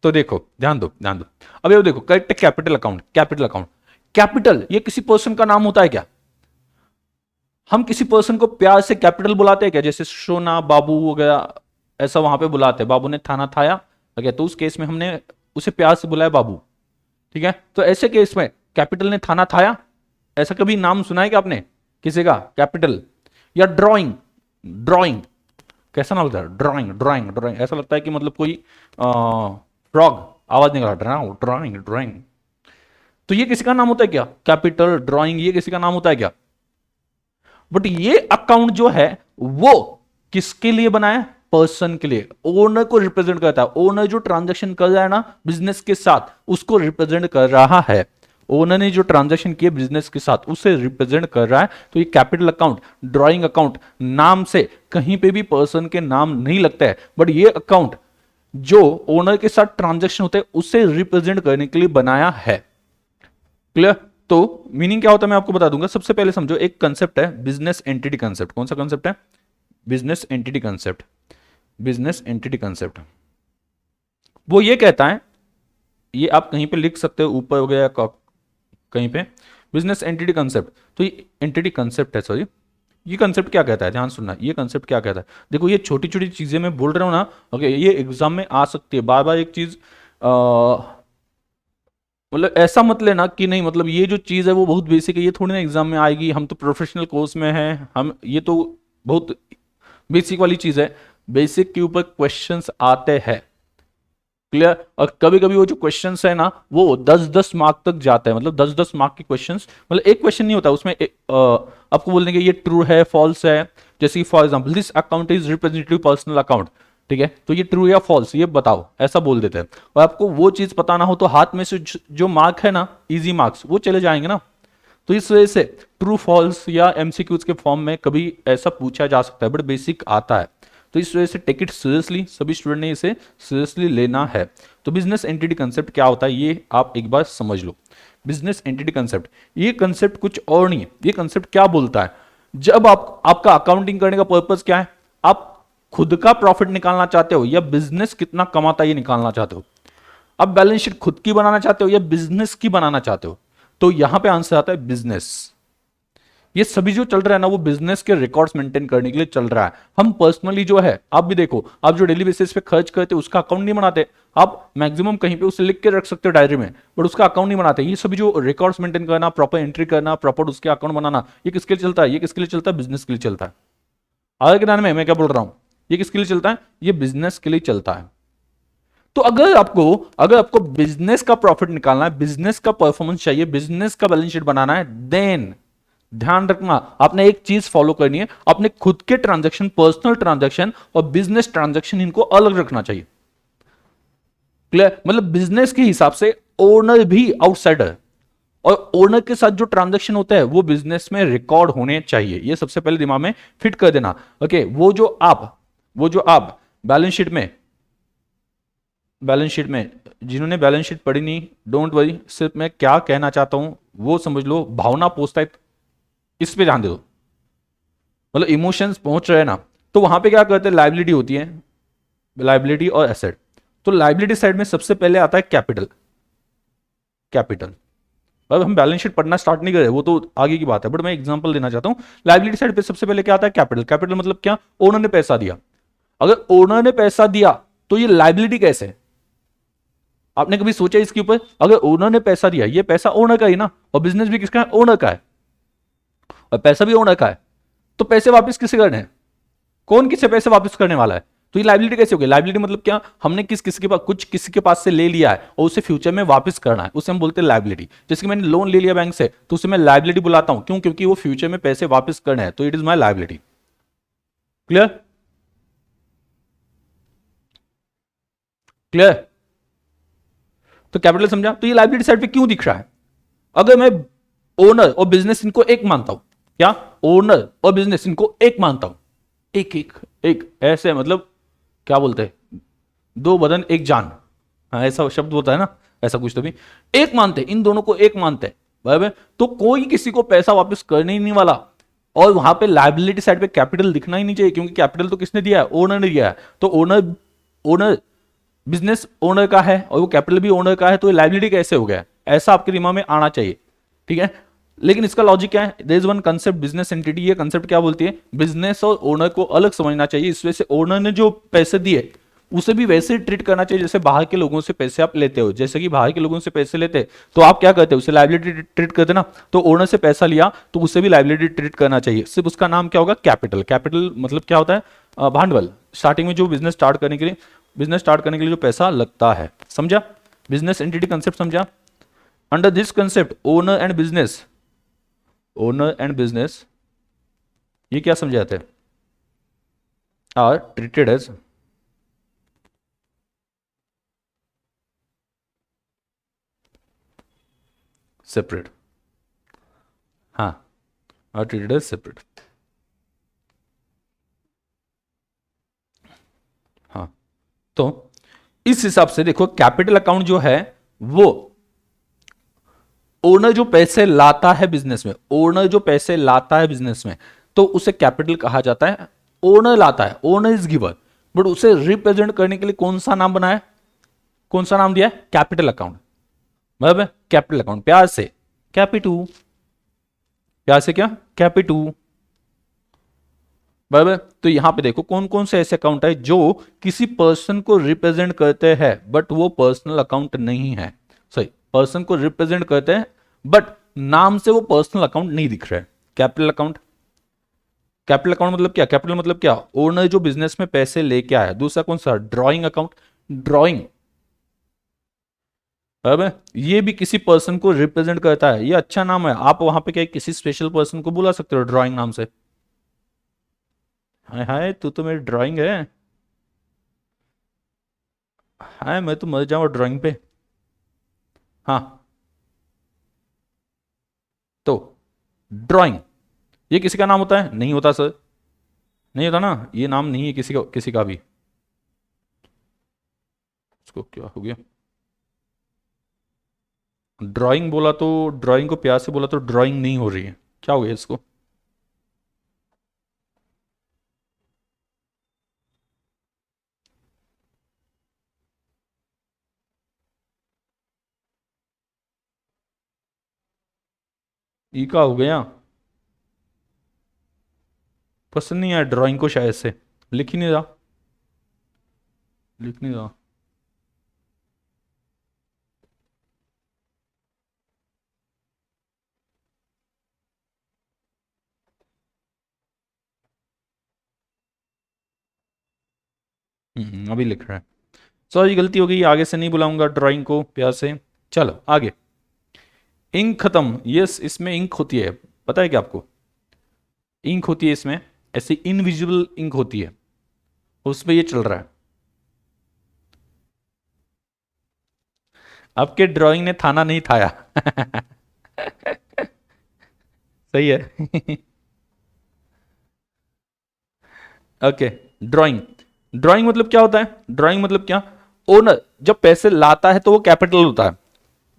A: तो देखो ध्यान दो ध्यान दो, अब ये देखो correct, capital account, capital account, capital ये किसी पर्सन का नाम होता है क्या? हम किसी पर्सन को प्यार से कैपिटल बुलाते हैं क्या, जैसे सोना बाबू वगैरह, ऐसा वहां पे बुलाते हैं, बाबू ने थाना थाया, ठीक तो उस केस में हमने उसे प्यार से बुलाया बाबू। ठीक है, तो ऐसे केस में कैपिटल ने थाना थाया, ऐसा कभी नाम सुना है क्या आपने किसी का कैपिटल? या ड्राइंग, ड्राइंग कैसा नाम लगता है, ड्राइंग ड्राइंग ड्राइंग, ऐसा लगता है कि मतलब कोई फ्रॉग आवाज निकला, ड्राइंग ड्राइंग ड्राइंग। तो ये किसी का नाम होता है क्या, कैपिटल ड्राइंग ये किसी का नाम होता है क्या? बट ये अकाउंट जो है वो किसके लिए बनाया, पर्सन के लिए, ओनर को रिप्रेजेंट करता है, ओनर जो ट्रांजैक्शन कर रहा है ना बिजनेस के साथ उसको रिप्रेजेंट कर रहा है, ओनर ने जो ट्रांजैक्शन किए बिजनेस के साथ उसे रिप्रेजेंट कर रहा है। तो ये कैपिटल अकाउंट, ड्राइंग अकाउंट, नाम से कहीं पे भी पर्सन के नाम नहीं लगता है, बट ये अकाउंट जो ओनर के साथ ट्रांजैक्शन होते हैं उसे रिप्रेजेंट करने के लिए बनाया है। क्लियर? तो मीनिंग क्या होता है मैं आपको बता दूंगा, सबसे पहले समझो, एक कंसेप्ट है बिजनेस एंटिटी कंसेप्ट। कौन सा कंसेप्ट है? Business entity concept. Business entity concept वो ये कहता है, ये आप कहीं पे लिख सकते हो ऊपर वगैरह कहीं पे, बिजनेस एंटिटी कंसेप्ट। तो ये एंटिटी कंसेप्ट है, सॉरी, ये कंसेप्ट क्या कहता है, ध्यान सुनना, ये कंसेप्ट क्या कहता है, देखो ये छोटी छोटी चीजें मैं बोल रहा हूं ना, ओके, ये एग्जाम में आ सकती है, बार बार एक चीज मतलब ऐसा मत लेना कि नहीं, मतलब ये जो चीज़ है वो बहुत बेसिक है, ये थोड़ी ना एग्जाम में आएगी, हम तो प्रोफेशनल कोर्स में हैं, हम ये तो बहुत बेसिक वाली चीज़ है, बेसिक के ऊपर क्वेश्चंस आते हैं। क्लियर? और कभी कभी वो जो क्वेश्चंस है ना वो 10-10 मार्क तक जाते हैं, मतलब 10-10 मार्क के क्वेश्चंस, मतलब एक क्वेश्चन नहीं होता उसमें, आपको बोलने के ये ट्रू है फॉल्स है, जैसे for example this account is representative personal account, ठीक है, तो ये ट्रू या फॉल्स ये बताओ, ऐसा बोल देते हैं, और आपको वो चीज पता ना हो तो हाथ में से जो मार्क है ना, इजी मार्क्स वो चले जाएंगे ना। तो इस वजह से ट्रू फॉल्स या एमसीक्यूज के फॉर्म में कभी ऐसा पूछा जा सकता है, बट बेसिक आता है, तो इस वजह से टेक इट सीरियसली, सभी स्टूडेंट ने इसे सीरियसली लेना है। तो बिजनेस एंटिटी कंसेप्ट क्या होता है ये आप एक बार समझ लो। बिजनेस एंटिटी कंसेप्ट, ये कंसेप्ट कुछ और नहीं है, ये कंसेप्ट क्या बोलता है, जब आपका अकाउंटिंग करने का पर्पज क्या है, आप खुद का प्रॉफिट निकालना चाहते हो या बिजनेस कितना कमाता है ये निकालना चाहते हो, अब बैलेंस शीट खुद की बनाना चाहते हो या बिजनेस की बनाना चाहते हो, तो यहां पे आंसर आता है बिजनेस। ये सभी जो चल रहा है ना वो बिजनेस के रिकॉर्ड्स मेंटेन करने के लिए चल रहा है। हम पर्सनली जो है, आप भी देखो, आप जो डेली बेसिस पे खर्च करते हो उसका अकाउंट नहीं बनाते, आप मैक्सिमम कहीं पे उसे लिख के रख सकते हो डायरी में, बट उसका अकाउंट नहीं बनाते। ये सभी जो रिकॉर्ड्स मेंटेन करना, प्रॉपर एंट्री करना, प्रॉपर उसके अकाउंट बनाना, ये किसके लिए चलता है, ये किसके लिए चलता है, बिजनेस के लिए चलता है। आगे के ध्यान में मैं क्या बोल रहा हूं, ये किसके लिए चलता है, ये बिजनेस के लिए चलता है। तो अगर आपको बिजनेस का प्रॉफिट निकालना है, बिजनेस का परफॉर्मेंस चाहिए, बिजनेस का बैलेंस शीट बनाना है, देन ध्यान रखना आपने एक चीज फॉलो करनी है, अपने खुद के ट्रांजैक्शन, पर्सनल ट्रांजैक्शन और बिजनेस ट्रांजैक्शन, इनको अलग रखना चाहिए। क्लियर, मतलब बिजनेस के हिसाब से ओनर भी आउटसाइडर, और ओनर के साथ जो ट्रांजैक्शन होता है वो बिजनेस में रिकॉर्ड होने चाहिए, ये सबसे पहले दिमाग में फिट कर देना। ओके, वो जो आप बैलेंस शीट में जिन्होंने बैलेंस शीट पढ़ी नहीं, डोंट वरी, सिर्फ मैं क्या कहना चाहता हूं वो समझ लो, भावना पोषता है, इस पे ध्यान दे दो, मतलब इमोशंस पहुंच रहे हैं ना, तो वहां पे क्या करते हैं, लाइबिलिटी होती है, लाइबिलिटी और एसेट। तो लाइबिलिटी साइड में सबसे पहले आता है कैपिटल, कैपिटल। अब हम बैलेंस शीट पढ़ना स्टार्ट नहीं करे, वो तो आगे की बात है, बट मैं एग्जांपल देना चाहता हूं। लाइबिलिटी साइड पे सबसे पहले क्या आता है, कैपिटल। कैपिटल मतलब क्या, ओनर ने पैसा दिया। अगर ओनर ने पैसा दिया तो ये लाइबिलिटी कैसे है, आपने कभी सोचा इसके ऊपर? अगर ओनर ने पैसा दिया, ये पैसा ओनर का ही ना, और बिजनेस भी किसका है, ओनर का है, और पैसा भी ओनर का है, तो पैसे वापस किसे करने हैं, कौन किससे पैसे वापस करने वाला है? तो ये लाइबिलिटी कैसे होगी? लाइबिलिटी मतलब क्या, हमने किसी के पास कुछ किसी के पास से ले लिया है और उसे फ्यूचर में वापस करना है, उसे हम बोलते हैं लाइबिलिटी। जैसे कि मैंने लोन ले लिया बैंक से, तो उसे मैं लाइबिलिटी बुलाता हूं, क्यों? क्योंकि वो फ्यूचर में पैसे वापस करने हैं, तो it is my liability. Clear? Clear? तो कैपिटल समझा, तो ये लाइबिलिटी साइड पे क्यों दिख रहा है? अगर मैं ओनर और बिजनेस इनको एक मानता हूं, क्या ओनर और बिजनेस इनको एक मानता हूं, एक एक एक ऐसे, मतलब क्या बोलते हैं, दो बदन एक जान, हाँ ऐसा शब्द होता है ना, ऐसा कुछ तो भी, एक मानते हैं, इन दोनों को एक मानते हैं, बराबर। तो कोई किसी को पैसा वापस करने ही नहीं वाला, और वहां पे लायबिलिटी साइड पे कैपिटल दिखना ही नहीं चाहिए, क्योंकि कैपिटल तो किसने दिया है, ओनर ने दिया है। तो ओनर ओनर बिजनेस ओनर का है और वो कैपिटल भी ओनर का है, तो ये लायबिलिटी कैसे हो गया, ऐसा आपके दिमाग में आना चाहिए, ठीक है। लेकिन इसका लॉजिक क्या है, there is one concept business entity, ये कंसेप्ट क्या बोलती है, बिजनेस और ओनर को अलग समझना चाहिए। इस वजह से ओनर ने जो पैसे दिए उसे भी वैसे ही ट्रीट करना चाहिए जैसे बाहर के लोगों से पैसे आप लेते हो। जैसे कि बाहर के लोगों से पैसे लेते तो आप क्या करते हो, उसे लाइबिलिटी ट्रीट करते ना, तो ओनर से पैसा लिया तो उसे भी लाइबिलिटी ट्रीट करना चाहिए। सिर्फ उसका नाम क्या होगा, कैपिटल। कैपिटल मतलब क्या होता है, भांडवल। स्टार्टिंग में जो बिजनेस स्टार्ट करने के लिए जो पैसा लगता है, समझा? बिजनेस एंटिटी कंसेप्ट समझा? Under this concept owner and business ये क्या समझाते हैं, आर ट्रीटेड एज सेपरेट। हाँ, आर ट्रीटेड एज सेपरेट। हाँ, तो इस हिसाब से देखो, कैपिटल अकाउंट जो है वो ओनर जो पैसे लाता है बिजनेस में, ओनर जो पैसे लाता है बिजनेस में, तो उसे कैपिटल कहा जाता है। ओनर लाता है, ओनर इज गिवर, बट उसे रिप्रेजेंट करने के लिए कौन सा नाम बनाया, कौन सा नाम दिया है, कैपिटल अकाउंट। मतलब कैपिटल अकाउंट, प्यार से कैपिटू, प्यार से क्या, कैपिटू, बराबर। तो यहां पे देखो कौन कौन से ऐसे अकाउंट है जो किसी पर्सन को रिप्रेजेंट करते हैं बट वो पर्सनल अकाउंट नहीं है। सही, पर्सन को रिप्रेजेंट करते हैं बट नाम से वो पर्सनल अकाउंट नहीं दिख रहा है। कैपिटल अकाउंट, कैपिटल अकाउंट मतलब क्या, कैपिटल मतलब क्या, ओनर जो बिजनेस में पैसे लेके आया। दूसरा कौन सा, ड्रॉइंग अकाउंट, ड्रॉइंग, बराबर, ये भी किसी पर्सन को रिप्रेजेंट करता है। ये अच्छा नाम है, आप वहां पे क्या किसी स्पेशल पर्सन को बुला सकते हो ड्रॉइंग नाम से। हाय हाय, तू तो मेरी ड्राइंग है, हाय मैं तो मर जाऊंगा ड्राइंग पे। हाँ, तो ड्राइंग ये किसी का नाम होता है, नहीं होता सर, नहीं होता ना, ये नाम नहीं है किसी का भी। उसको क्या हो गया, ड्राइंग बोला तो, ड्राइंग को प्यार से बोला तो ड्राइंग नहीं हो रही है, क्या हो गया इसको? ई का हो गया, पसंद नहीं आया ड्राइंग को शायद से, लिख ही नहीं रहा, लिख नहीं रहा। अभी लिख रहा है, सॉरी गलती हो गई, आगे से नहीं बुलाऊंगा ड्राइंग को प्यार से। चलो आगे, इंक खत्म, यस इसमें इंक होती है, पता है क्या आपको, इंक होती है इसमें, ऐसी इनविजिबल इंक होती है, उस पे ये चल रहा है। आपके ड्राइंग ने थाना नहीं थाया। सही है। Okay, drawing. ड्राइंग मतलब क्या होता है? ड्राइंग मतलब क्या? ओनर जब पैसे लाता है तो वो कैपिटल होता है,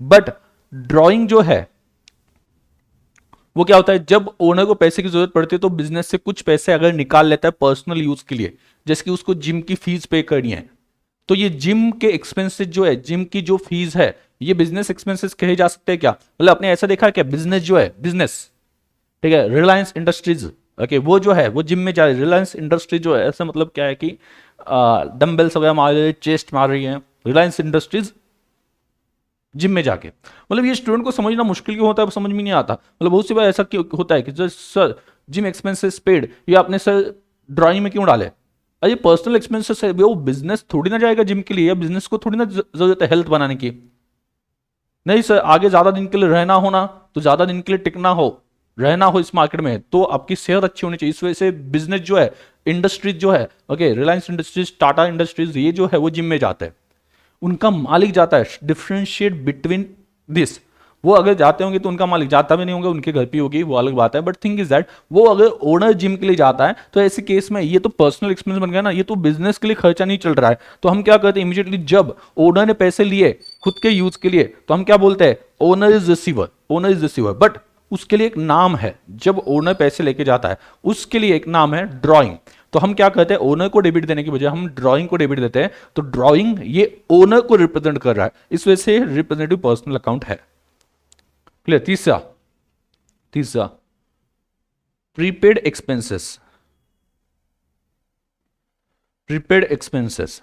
A: बट ड्राइंग जो है वो क्या होता है, जब ओनर को पैसे की जरूरत पड़ती है तो बिजनेस से कुछ पैसे अगर निकाल लेता है पर्सनल यूज के लिए, जैसे कि उसको जिम की फीस पे करनी है, तो ये जिम के एक्सपेंसेस जो है, जिम की जो फीस है, ये बिजनेस एक्सपेंसेस कहे जा सकते हैं क्या? मतलब आपने ऐसा देखा है क्या, बिजनेस जो है, बिजनेस, ठीक है, रिलायंस इंडस्ट्रीज, ओके, वो जो है वो जिम में जा रही है, रिलायंस इंडस्ट्रीज जो है, ऐसा मतलब क्या है कि डंबल्स वगैरह मार रही है, चेस्ट मार रही है, रिलायंस इंडस्ट्रीज जिम में जाके। मतलब ये स्टूडेंट को समझना मुश्किल क्यों होता है, समझ में नहीं आता। मतलब बहुत सी बार ऐसा क्यों होता है कि जो सर जिम एक्सपेंसेस पेड, ये आपने सर ड्राइंग में क्यों डाले? अरे पर्सनल एक्सपेंसेस है, वो बिजनेस थोड़ी ना जाएगा जिम के लिए, या बिजनेस को थोड़ी ना जरूरत है हेल्थ बनाने की। नहीं सर, आगे ज्यादा दिन के लिए रहना होना, तो ज्यादा दिन के लिए टिकना हो, रहना हो इस मार्केट में, तो आपकी सेहत अच्छी होनी चाहिए। इस वजह से बिजनेस जो है, इंडस्ट्रीज जो है, okay, Reliance industries, Tata industries, ये जो है वो जिम में जाते हैं, उनका मालिक जाता है। डिफ्रेंशिएट बिटवीन दिस, वो अगर जाते होंगे तो उनका मालिक, जाता भी नहीं होंगे उनके घर पे होगी, वो अलग बात है, बट थिंग इज दैट वो अगर ओनर जिम के लिए जाता है तो ऐसे केस में ये तो पर्सनल एक्सपेंस बन गया ना, ये तो बिजनेस के लिए खर्चा नहीं चल रहा है। तो हम क्या करते हैं इमीडिएटली, जब ओनर ने पैसे लिए खुद के यूज के लिए, तो हम क्या बोलते हैं, owner is receiver, owner is receiver, but उसके लिए एक नाम है, जब ओनर पैसे लेके जाता है उसके लिए एक नाम है ड्राइंग। तो हम क्या कहते हैं, ओनर को डेबिट देने की बजाय हम ड्राइंग को डेबिट देते हैं, तो ड्राइंग ये ओनर को रिप्रेजेंट कर रहा है, इस वजह से रिप्रेजेंटेटिव पर्सनल अकाउंट है। क्लियर? तीसरा, तीसरा प्रीपेड एक्सपेंसेस। प्रीपेड एक्सपेंसेस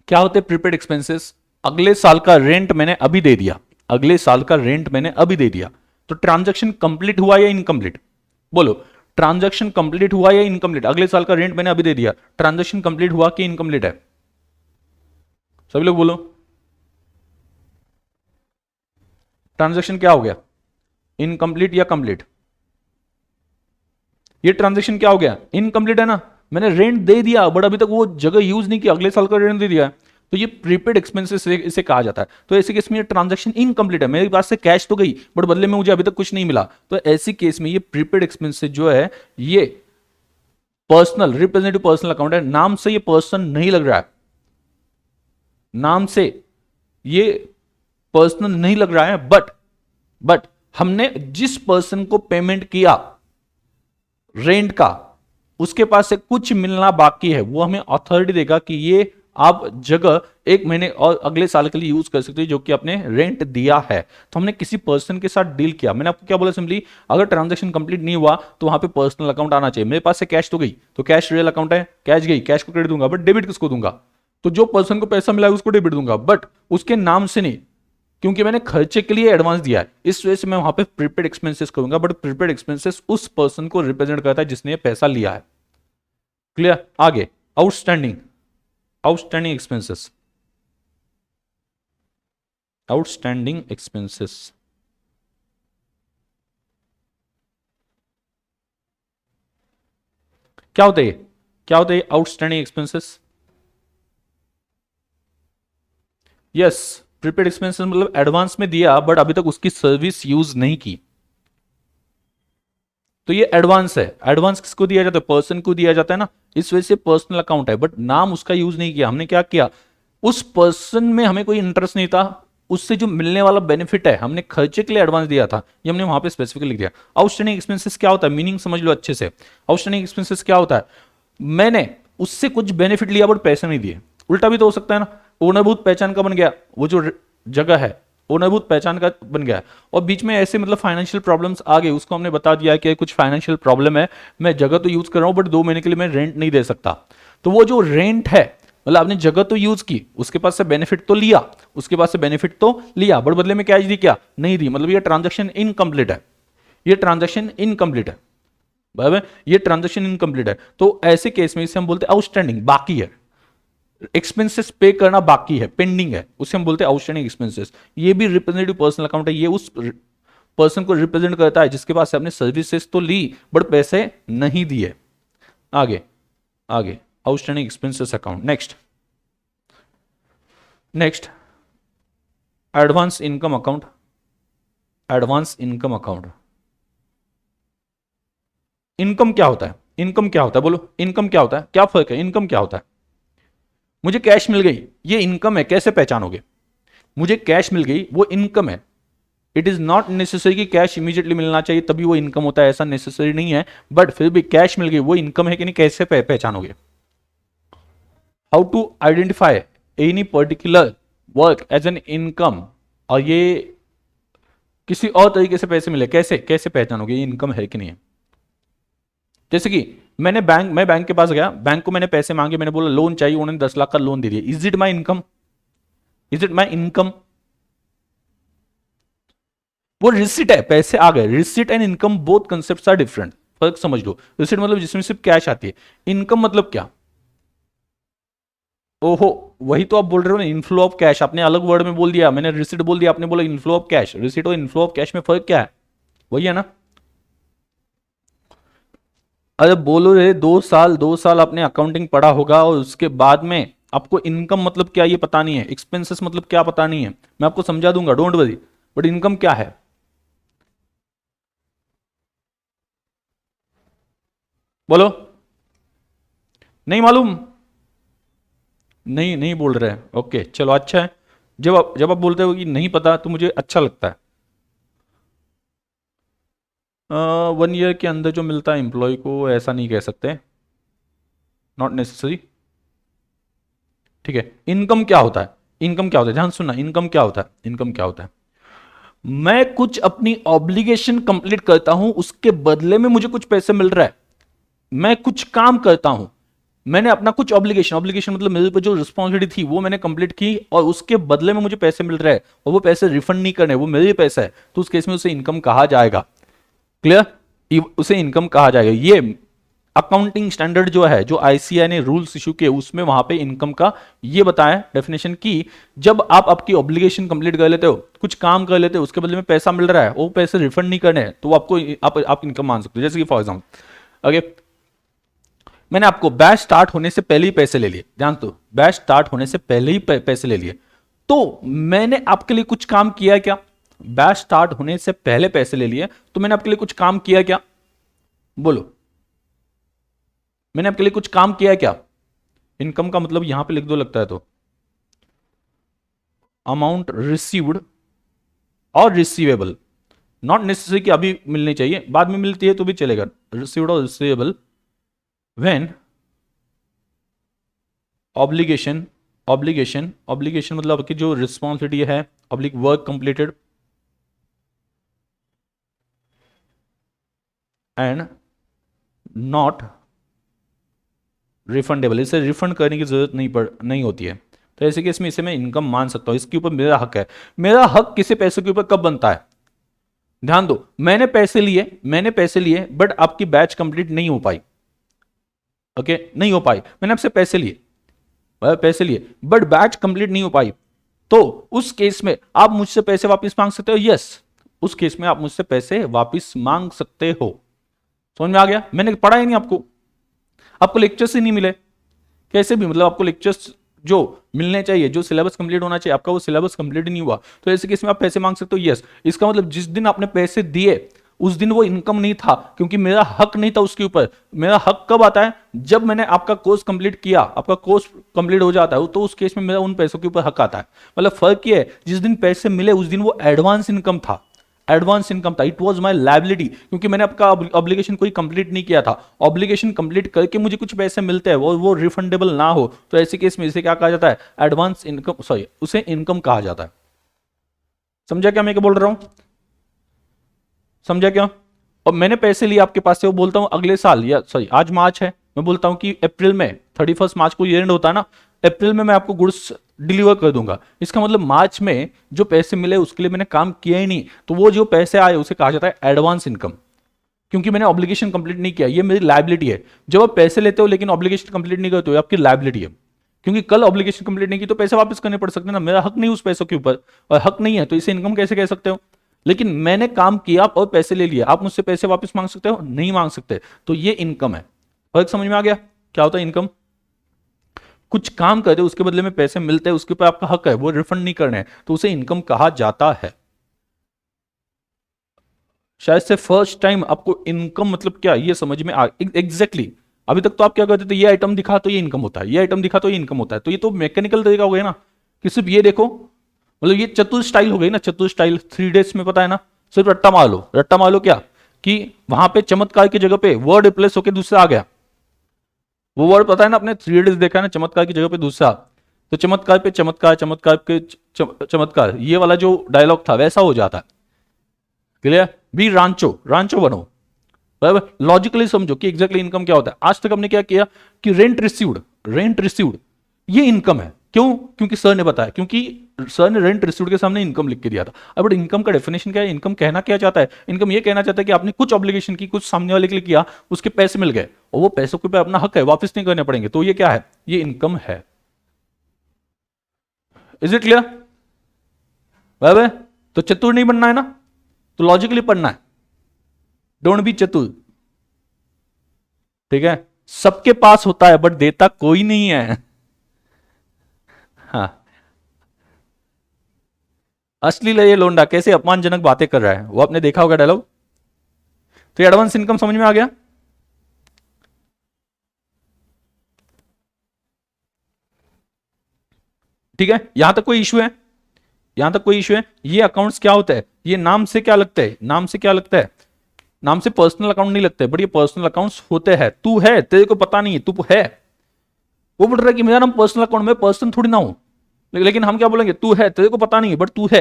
A: क्या होते हैं? प्रीपेड एक्सपेंसेस, अगले साल का रेंट मैंने अभी दे दिया, अगले साल का रेंट मैंने अभी दे दिया, तो ट्रांजैक्शन कंप्लीट हुआ या इनकम्प्लीट? बोलो, ट्रांजैक्शन कंप्लीट हुआ या इनकम्प्लीट? अगले साल का रेंट मैंने अभी दे दिया, ट्रांजैक्शन कंप्लीट हुआ कि इनकम्प्लीट है? सभी लोग बोलो, ट्रांजैक्शन क्या हो गया, इनकम्प्लीट या कंप्लीट? ये ट्रांजैक्शन क्या हो गया, इनकम्प्लीट है ना। मैंने रेंट दे दिया बट अभी तक वो जगह यूज नहीं किया, अगले साल का रेंट दे दिया है, तो ये प्रीपेड एक्सपेंसेस इसे कहा जाता है। तो ऐसे केस में ये ट्रांजैक्शन इनकम्प्लीट है, मेरे पास से कैश तो गई बट बदले में मुझे अभी तक कुछ नहीं मिला, तो ऐसी केस में ये प्रीपेड एक्सपेंसेस जो है ये पर्सनल, रिप्रेजेंटेटिव पर्सनल अकाउंट है। नाम से ये पर्सन नहीं लग रहा है, नाम से ये पर्सनल नहीं लग रहा है, बट हमने जिस पर्सन को पेमेंट किया रेंट का, उसके पास से कुछ मिलना बाकी है, वो हमें अथॉरिटी देगा कि ये आप जगह 1 महीने और अगले साल के लिए यूज कर सकते हो, जो कि आपने रेंट दिया है। तो हमने किसी पर्सन के साथ डील किया। मैंने आपको क्या बोला सिंपली, अगर ट्रांजैक्शन कंप्लीट नहीं हुआ तो वहां पे पर्सनल अकाउंट आना चाहिए। मेरे पास से कैश तो गई, तो कैश रियल अकाउंट है, कैश गई, कैश को क्रेडिट दूंगा, बट डेबिट किसको दूंगा? तो जो पर्सन को पैसा मिला है उसको डेबिट दूंगा, बट उसके नाम से नहीं, क्योंकि मैंने खर्चे के लिए एडवांस दिया है, इस वजह से मैं वहां पे प्रीपेड एक्सपेंसेस करूंगा, बट प्रीपेड एक्सपेंसेस उस पर्सन को रिप्रेजेंट करता है जिसने पैसा लिया है। क्लियर? आगे, outstanding, outstanding expenses, outstanding expenses क्या होते हैं? क्या होते हैं outstanding expenses? Yes, prepaid expenses मतलब एडवांस में दिया बट अभी तक उसकी सर्विस यूज नहीं की, तो ये एडवांस है। एडवांस किसको दिया जाता है? पर्सन को दिया जाता है ना, इस वजह से पर्सनल अकाउंट है, बट नाम उसका यूज नहीं किया। हमने क्या किया, उस पर्सन में हमें कोई इंटरेस्ट नहीं था, उससे जो मिलने वाला बेनिफिट है, हमने खर्चे के लिए एडवांस दिया था, ये हमने वहां पे स्पेसिफिकली लिख दिया। आउटस्टैंडिंग एक्सपेंसेस क्या होता है, मीनिंग समझ लो अच्छे से। आउटस्टैंडिंग एक्सपेंसेस क्या होता है, मैंने उससे कुछ बेनिफिट लिया बट पैसे नहीं दिए। उल्टा भी तो हो सकता है ना, ओनरभूत पहचान का बन गया, वो जो जगह है ओनरभूत पहचान का बन गया है, और बीच में ऐसे मतलब फाइनेंशियल प्रॉब्लम्स आ गए, उसको हमने बता दिया कि कुछ फाइनेंशियल प्रॉब्लम है, मैं जगह तो यूज कर रहा हूं बट 2 महीने के लिए मैं रेंट नहीं दे सकता। तो वो जो रेंट है, मतलब आपने जगह तो यूज की, उसके पास से बेनिफिट तो लिया, उसके पास से बेनिफिट तो लिया, बट बदले में कैश दी क्या? नहीं दी, मतलब ये ट्रांजेक्शन इनकम्प्लीट है, ये ट्रांजेक्शन इनकम्प्लीट है, बराबर, ये ट्रांजेक्शन इनकम्प्लीट है। तो ऐसे केस में इसे हम बोलते हैं आउटस्टैंडिंग, बाकी है, एक्सपेंसेस पे करना बाकी है, पेंडिंग है, उसे हम बोलते हैं आउटस्टैंडिंग एक्सपेंसेस। ये भी रिप्रेजेंटेटिव पर्सनल अकाउंट है, ये उस पर्सन को रिप्रेजेंट करता है जिसके पास से आपने सर्विसेज तो ली बट पैसे नहीं दिए। आगे, आगे, outstanding expenses account. Next, next advance income account, advance income account. Income क्या होता है? इनकम क्या होता है बोलो, इनकम क्या होता है, क्या फर्क है, इनकम क्या होता है? मुझे कैश मिल गई, ये इनकम है, कैसे पहचानोगे? मुझे कैश मिल गई, वो इनकम है। इट इज नॉट नेसेसरी कि कैश इमीडिएटली मिलना चाहिए तभी वो इनकम होता है, ऐसा नेसेसरी नहीं है, बट फिर भी कैश मिल गई, वो इनकम है कि नहीं, कैसे पहचानोगे? How to identify any particular work as an income, और ये किसी और तरीके से पैसे मिले, कैसे कैसे पहचानोगे ये इनकम है कि नहीं है? जैसे कि मैं बैंक के पास गया, बैंक को मैंने पैसे मांगे, मैंने बोला लोन चाहिए, उन्होंने 10 लाख का लोन दे दिया, is it my income? Is it my income? वो रिसिट है, पैसे आ गए। Receipt and income both concepts are different, फर्क समझ लो। रिसिट मतलब जिसमें सिर्फ कैश आती है, इनकम मतलब क्या? ओहो, वही तो आप बोल रहे हो ना, इनफ्लो ऑफ कैश, आपने अलग वर्ड में बोल दिया, मैंने रिसिट बोल दिया, आपने बोला इनफ्लो ऑफ कैश। रिसिट और इनफ्लो ऑफ कैश में फर्क क्या है? वही है ना। अरे बोलो रे, 2 साल आपने अकाउंटिंग पढ़ा होगा और उसके बाद में आपको इनकम मतलब क्या ये पता नहीं है, एक्सपेंसेस मतलब क्या पता नहीं है, मैं आपको समझा दूंगा, डोंट वरी। बट इनकम क्या है? बोलो। नहीं मालूम? नहीं नहीं बोल रहे हैं, ओके चलो अच्छा है। जब आप बोलते हो कि नहीं पता तो मुझे अच्छा लगता है। 1 ईयर के अंदर जो मिलता है एम्प्लॉय को, ऐसा नहीं कह सकते, नॉट नेसेसरी। ठीक है, इनकम क्या होता है? इनकम क्या होता है, ध्यान सुनना, इनकम क्या होता है? इनकम क्या होता है? मैं कुछ अपनी ऑब्लिगेशन कंप्लीट करता हूं, उसके बदले में मुझे कुछ पैसे मिल रहा है। मैं कुछ काम करता हूं, मैंने अपना कुछ ऑब्लिगेशन, ऑब्लिगेशन मतलब मेरे पर जो रिस्पॉन्सिबिलिटी थी वो मैंने कंप्लीट की, और उसके बदले में मुझे पैसे मिल रहे हैं, और वो पैसे रिफंड नहीं करने, वो मेरे पैसा है, तो उस केस में उसे इनकम कहा जाएगा। क्लियर? उसे इनकम कहा जाएगा। ये अकाउंटिंग स्टैंडर्ड जो है, जो आईसीआई ने रूल्स इशू किए, उसमें वहां पे इनकम का ये बताया डेफिनेशन की, जब आप आपकी ऑब्लिगेशन कंप्लीट कर लेते हो, कुछ काम कर लेते हो, उसके बदले में पैसा मिल रहा है, वो पैसे रिफंड नहीं करने हैं, तो आपको आप इनकम मान सकते हो। जैसे कि फॉर एग्जाम्पल, ओके, मैंने आपको बैच स्टार्ट होने से पहले ही पैसे ले लिए, ध्यान दो, बैच स्टार्ट होने से पहले ही पैसे ले लिए, तो मैंने आपके लिए कुछ काम किया क्या? बैच स्टार्ट होने से पहले पैसे ले लिए, तो मैंने आपके लिए कुछ काम किया क्या? बोलो, मैंने आपके लिए कुछ काम किया क्या? इनकम का मतलब यहां पे लिख दो लगता है तो, अमाउंट रिसीव्ड और रिसीवेबल, नॉट नेसेसरी कि अभी मिलनी चाहिए, बाद में मिलती है तो भी चलेगा, रिसीव्ड और रिसीवेबल व्हेन ऑब्लिगेशन, ऑब्लिगेशन मतलब आपकी जो रिस्पॉन्सिबिलिटी है, oblique work completed and not refundable, इसे रिफंड करने की जरूरत नहीं होती है, तो ऐसे केस में इसे मैं इनकम मान सकता हूं, इसके ऊपर मेरा हक है। मेरा हक किसी पैसे के ऊपर कब बनता है? ध्यान दो, मैंने पैसे लिए बट आपकी बैच कंप्लीट नहीं हो पाई, ओके, नहीं हो पाई, मैंने आपसे पैसे लिए बट बैच कंप्लीट नहीं हो पाई, तो उस केस में आप मुझसे पैसे वापस मांग सकते हो, यस, उस केस में आप मुझसे पैसे वापस मांग सकते हो। समझ में आ गया? मैंने पढ़ा ही नहीं आपको लेक्चर्स ही नहीं मिले, कैसे भी, मतलब आपको लेक्चर्स जो मिलने चाहिए, जो सिलेबस कंप्लीट होना चाहिए, आपका वो सिलेबस कंप्लीट ही नहीं हुआ, तो ऐसे केस में आप पैसे मांग सकते हो, यस। इसका मतलब जिस दिन आपने पैसे दिए उस दिन वो इनकम नहीं था, क्योंकि मेरा हक नहीं था उसके ऊपर। मेरा हक कब आता है? जब मैंने आपका कोर्स कंप्लीट किया, आपका कोर्स कंप्लीट हो जाता है, तो उस केस में मेरा उन पैसों के ऊपर हक आता है। मतलब फर्क ये है, जिस दिन पैसे मिले उस दिन वो एडवांस इनकम था, एडवांस इनकम था, इट वाज माय लायबिलिटी, क्योंकि मैंने आपका ऑब्लिगेशन कोई कंप्लीट नहीं किया था। ऑब्लिगेशन कंप्लीट करके मुझे कुछ पैसे मिलते हैं, वो रिफंडेबल ना हो, तो ऐसे केस में इसे क्या कहा जाता है? एडवांस इनकम, सॉरी, उसे इनकम कहा जाता है। समझा क्या मैं क्या बोल रहा हूं? समझा क्या? और मैंने पैसे लिए आपके पास से, वो बोलता हूं अगले साल, या सॉरी आज मार्च है, मैं बोलता हूं कि अप्रैल में, 31 मार्च को ईयर एंड होता है ना, अप्रैल में मैं आपको गुड्स डिलीवर कर दूंगा। इसका मतलब मार्च में जो पैसे मिले उसके लिए मैंने काम किया ही नहीं, तो वो जो पैसे आए उसे कहा जाता है एडवांस इनकम, क्योंकि मैंने ऑब्लिगेशन कंप्लीट नहीं किया, ये मेरी लायबिलिटी है। जब आप पैसे लेते हो लेकिन ऑब्लिगेशन कंप्लीट नहीं करते हो, आपकी लायबिलिटी है, क्योंकि कल ऑब्लिगेशन कंप्लीट नहीं की तो पैसे वापस करने पड़ सकते हैं ना, मेरा हक नहीं उस पैसों के ऊपर, और हक नहीं है तो इसे इनकम कैसे कह सकते हो? लेकिन मैंने काम किया और पैसे ले लिए, आप मुझसे पैसे वापस मांग सकते हो? नहीं मांग सकते, तो ये इनकम है। फर्क समझ में आ गया क्या होता है इनकम? कुछ काम करे उसके बदले में पैसे मिलते हैं, उसके ऊपर आपका हक है, वो रिफंड नहीं करने हैं, तो उसे इनकम कहा जाता है। शायद से फर्स्ट टाइम आपको इनकम मतलब क्या ये समझ में आ एग्जैक्टली। अभी तक तो आप क्या कहते थे, ये आइटम दिखा तो ये इनकम होता है, ये आइटम दिखा तो ये इनकम होता है, तो ये तो मैकेनिकल तरीका हो गया ना कि सिर्फ ये देखो, मतलब ये चतुर स्टाइल हो गई ना, चतुर स्टाइल 3 days में पता है ना, सिर्फ रट्टा मार लो। रट्टा मार लो क्या कि वहां पे चमत्कार की जगह पे वर्ड रिप्लेस होकर दूसरा आ गया, वो वर्ड पता है ना, अपने 3 days देखा है ना, चमत्कार की जगह पे दूसरा, तो चमत्कार पे चमत्कार, चमत्कार पे चमत्कार, ये वाला जो डायलॉग था वैसा हो जाता है। क्लियर? बी रांचो, रांचो बनो, बराबर। लॉजिकली समझो कि एग्जैक्टली इनकम क्या होता है। आज तक हमने क्या किया कि रेंट रिसीव्ड, रेंट रिसीव्ड ये इनकम है। क्यों? क्योंकि सर ने बताया, क्योंकि सर ने रेंट रिसीव्ड के सामने इनकम लिख के दिया था। अब इनकम का डेफिनेशन क्या है? इनकम कहना क्या चाहता है? इनकम ये कहना चाहता है कि आपने कुछ ऑब्लिगेशन की, कुछ सामने वाले के लिए किया, उसके पैसे मिल गए और वो पैसों के पे अपना हक है, वापस नहीं करने पड़ेंगे, तो ये क्या है? ये इनकम है। Is it clear? बराबर। तो चतुर नहीं बनना है ना, तो लॉजिकली पढ़ना है, डोंट बी चतुर। ठीक है? सबके पास होता है बट देता कोई नहीं है। हाँ, असली ये लोंडा कैसे अपमानजनक बातें कर रहा है, वो आपने देखा होगा डायलॉग। तो एडवांस इनकम समझ में आ गया? ठीक है, यहां तक कोई इशू है? यहां तक कोई इशू है? ये अकाउंट्स क्या होता है? ये नाम से क्या लगता है? नाम से क्या लगता है? नाम से पर्सनल अकाउंट नहीं लगता है, बट ये पर्सनल अकाउंट्स होते हैं। तू है, तेरे को पता नहीं है, तू है। वो बोल रहा है कि मेरा नाम पर्सनल अकाउंट में, पर्सन थोड़ी ना हूं, लेकिन हम क्या बोलेंगे? तू है, तेरे को पता नहीं है बट तू है।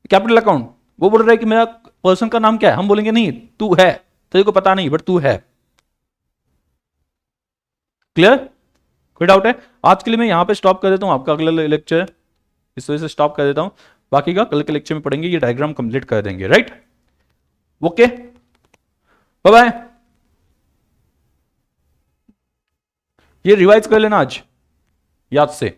A: कैपिटल अकाउंट, वो बोल रहा है कि मेरा पर्सन का नाम क्या है, हम बोलेंगे नहीं, तू है, तेरे को पता नहीं बट तू है। क्लियर? कोई डाउट है? आज के लिए मैं यहां पे स्टॉप कर देता हूं, आपका अगला लेक्चर इस वजह से स्टॉप कर देता हूं, बाकी का कल के लेक्चर में पढ़ेंगे, ये डायग्राम कंप्लीट कर देंगे। राइट? Okay, bye bye. ये रिवाइज कर लेना आज याद से।